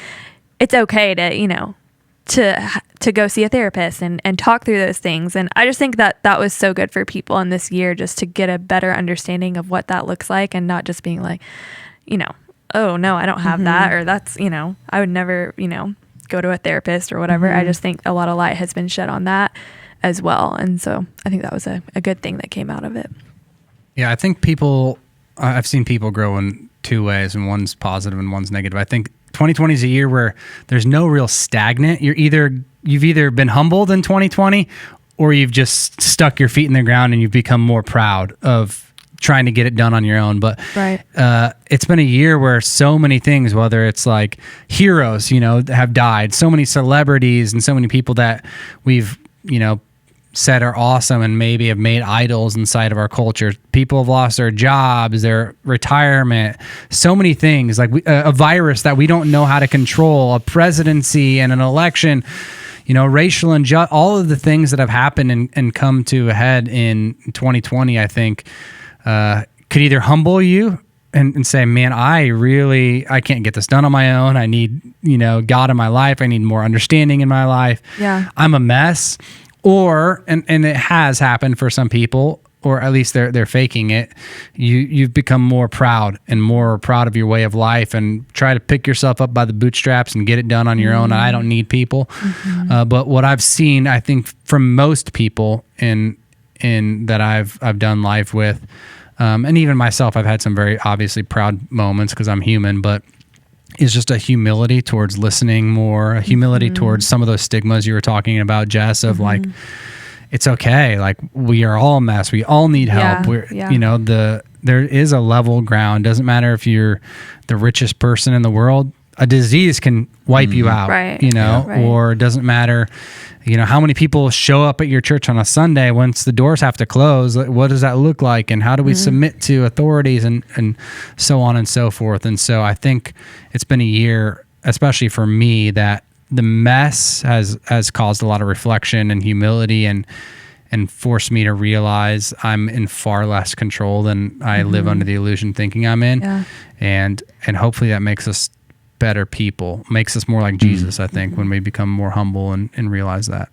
it's okay to, to go see a therapist and talk through those things. And I just think that was so good for people in this year, just to get a better understanding of what that looks like, and not just being like, oh no, I don't have that, or that's, I would never, go to a therapist or whatever. I just think a lot of light has been shed on that as well. And so I think that was a good thing that came out of it. Yeah, I think I've seen people grow in two ways, and one's positive and one's negative. I think 2020 is a year where there's no real stagnant. You've either been humbled in 2020, or you've just stuck your feet in the ground and you've become more proud of trying to get it done on your own. But it's been a year where so many things, whether it's like heroes, have died, so many celebrities and so many people that we've, said are awesome and maybe have made idols inside of our culture. People have lost their jobs, their retirement, so many things, like a virus that we don't know how to control, a presidency and an election, racial injustice, all of the things that have happened and come to a head in 2020, I think, could either humble you and say, man, I can't get this done on my own. I need, God in my life. I need more understanding in my life. Yeah. I'm a mess. Or, and it has happened for some people, or at least they're faking it. You've become more proud of your way of life, and try to pick yourself up by the bootstraps and get it done on your own. And I don't need people. But what I've seen, I think, from most people in that I've done life with, and even myself, I've had some very obviously proud moments because I'm human, but is just a humility towards listening more, a humility towards some of those stigmas you were talking about, Jess, of like, it's okay. Like, we are all a mess. We all need help. There is a level ground. Doesn't matter if you're the richest person in the world, a disease can wipe you out, or it doesn't matter, how many people show up at your church on a Sunday once the doors have to close. What does that look like? And how do we submit to authorities and so on and so forth? And so I think it's been a year, especially for me, that the mess has caused a lot of reflection and humility and forced me to realize I'm in far less control than I live under the illusion thinking I'm in. Yeah. And hopefully that makes us better people, makes us more like Jesus, I think, when we become more humble and realize that.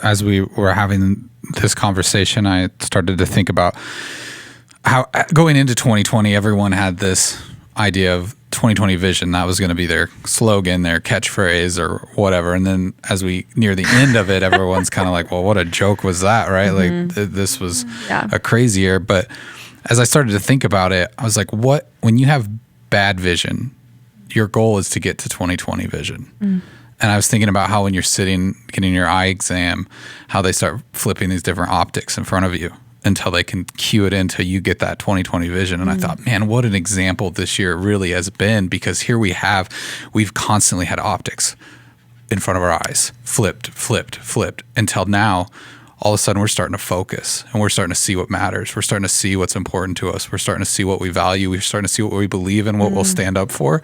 As we were having this conversation, I started to think about how going into 2020, everyone had this idea of 2020 vision. That was going to be their slogan, their catchphrase or whatever. And then as we near the end of it, everyone's kind of like, well, what a joke was that, right? Like this was a crazy year. But as I started to think about it, I was like, when you have bad vision, your goal is to get to 2020 vision. And I was thinking about how when you're sitting, getting your eye exam, how they start flipping these different optics in front of you until they can cue it until you get that 2020 vision. And I thought, man, what an example this year really has been, because here we've constantly had optics in front of our eyes, flipped, until now, all of a sudden we're starting to focus and we're starting to see what matters. We're starting to see what's important to us. We're starting to see what we value. We're starting to see what we believe in, what we'll stand up for.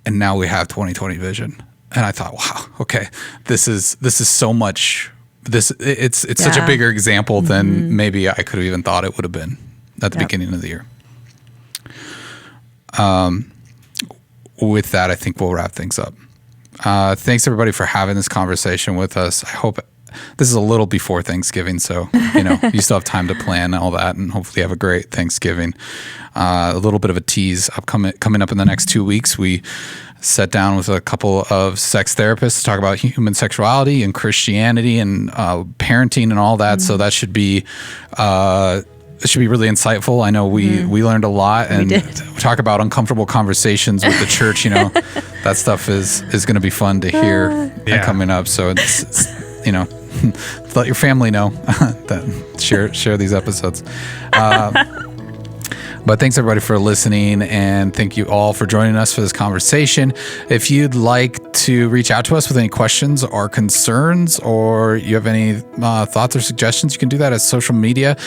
And now we have 2020 vision. And I thought, wow, okay, this is so much. It's such a bigger example than maybe I could have even thought it would have been at the beginning of the year. With that, I think we'll wrap things up. Thanks everybody for having this conversation with us. I hope this is a little before Thanksgiving, so you still have time to plan all that, and hopefully have a great Thanksgiving. A little bit of a tease coming up in the next 2 weeks. We sat down with a couple of sex therapists to talk about human sexuality and Christianity and parenting and all that. So that should be really insightful. I know we learned a lot, and we talk about uncomfortable conversations with the church. That stuff is going to be fun to hear coming up. So it's let your family know that share these episodes. But thanks everybody for listening, and thank you all for joining us for this conversation. If you'd like to reach out to us with any questions or concerns, or you have any thoughts or suggestions, you can do that at social media.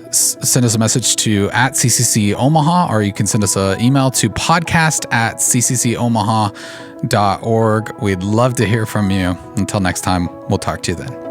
Send us a message to @CCC Omaha, or you can send us an email to podcast@cccomaha.org. We'd love to hear from you. Until next time, we'll talk to you then.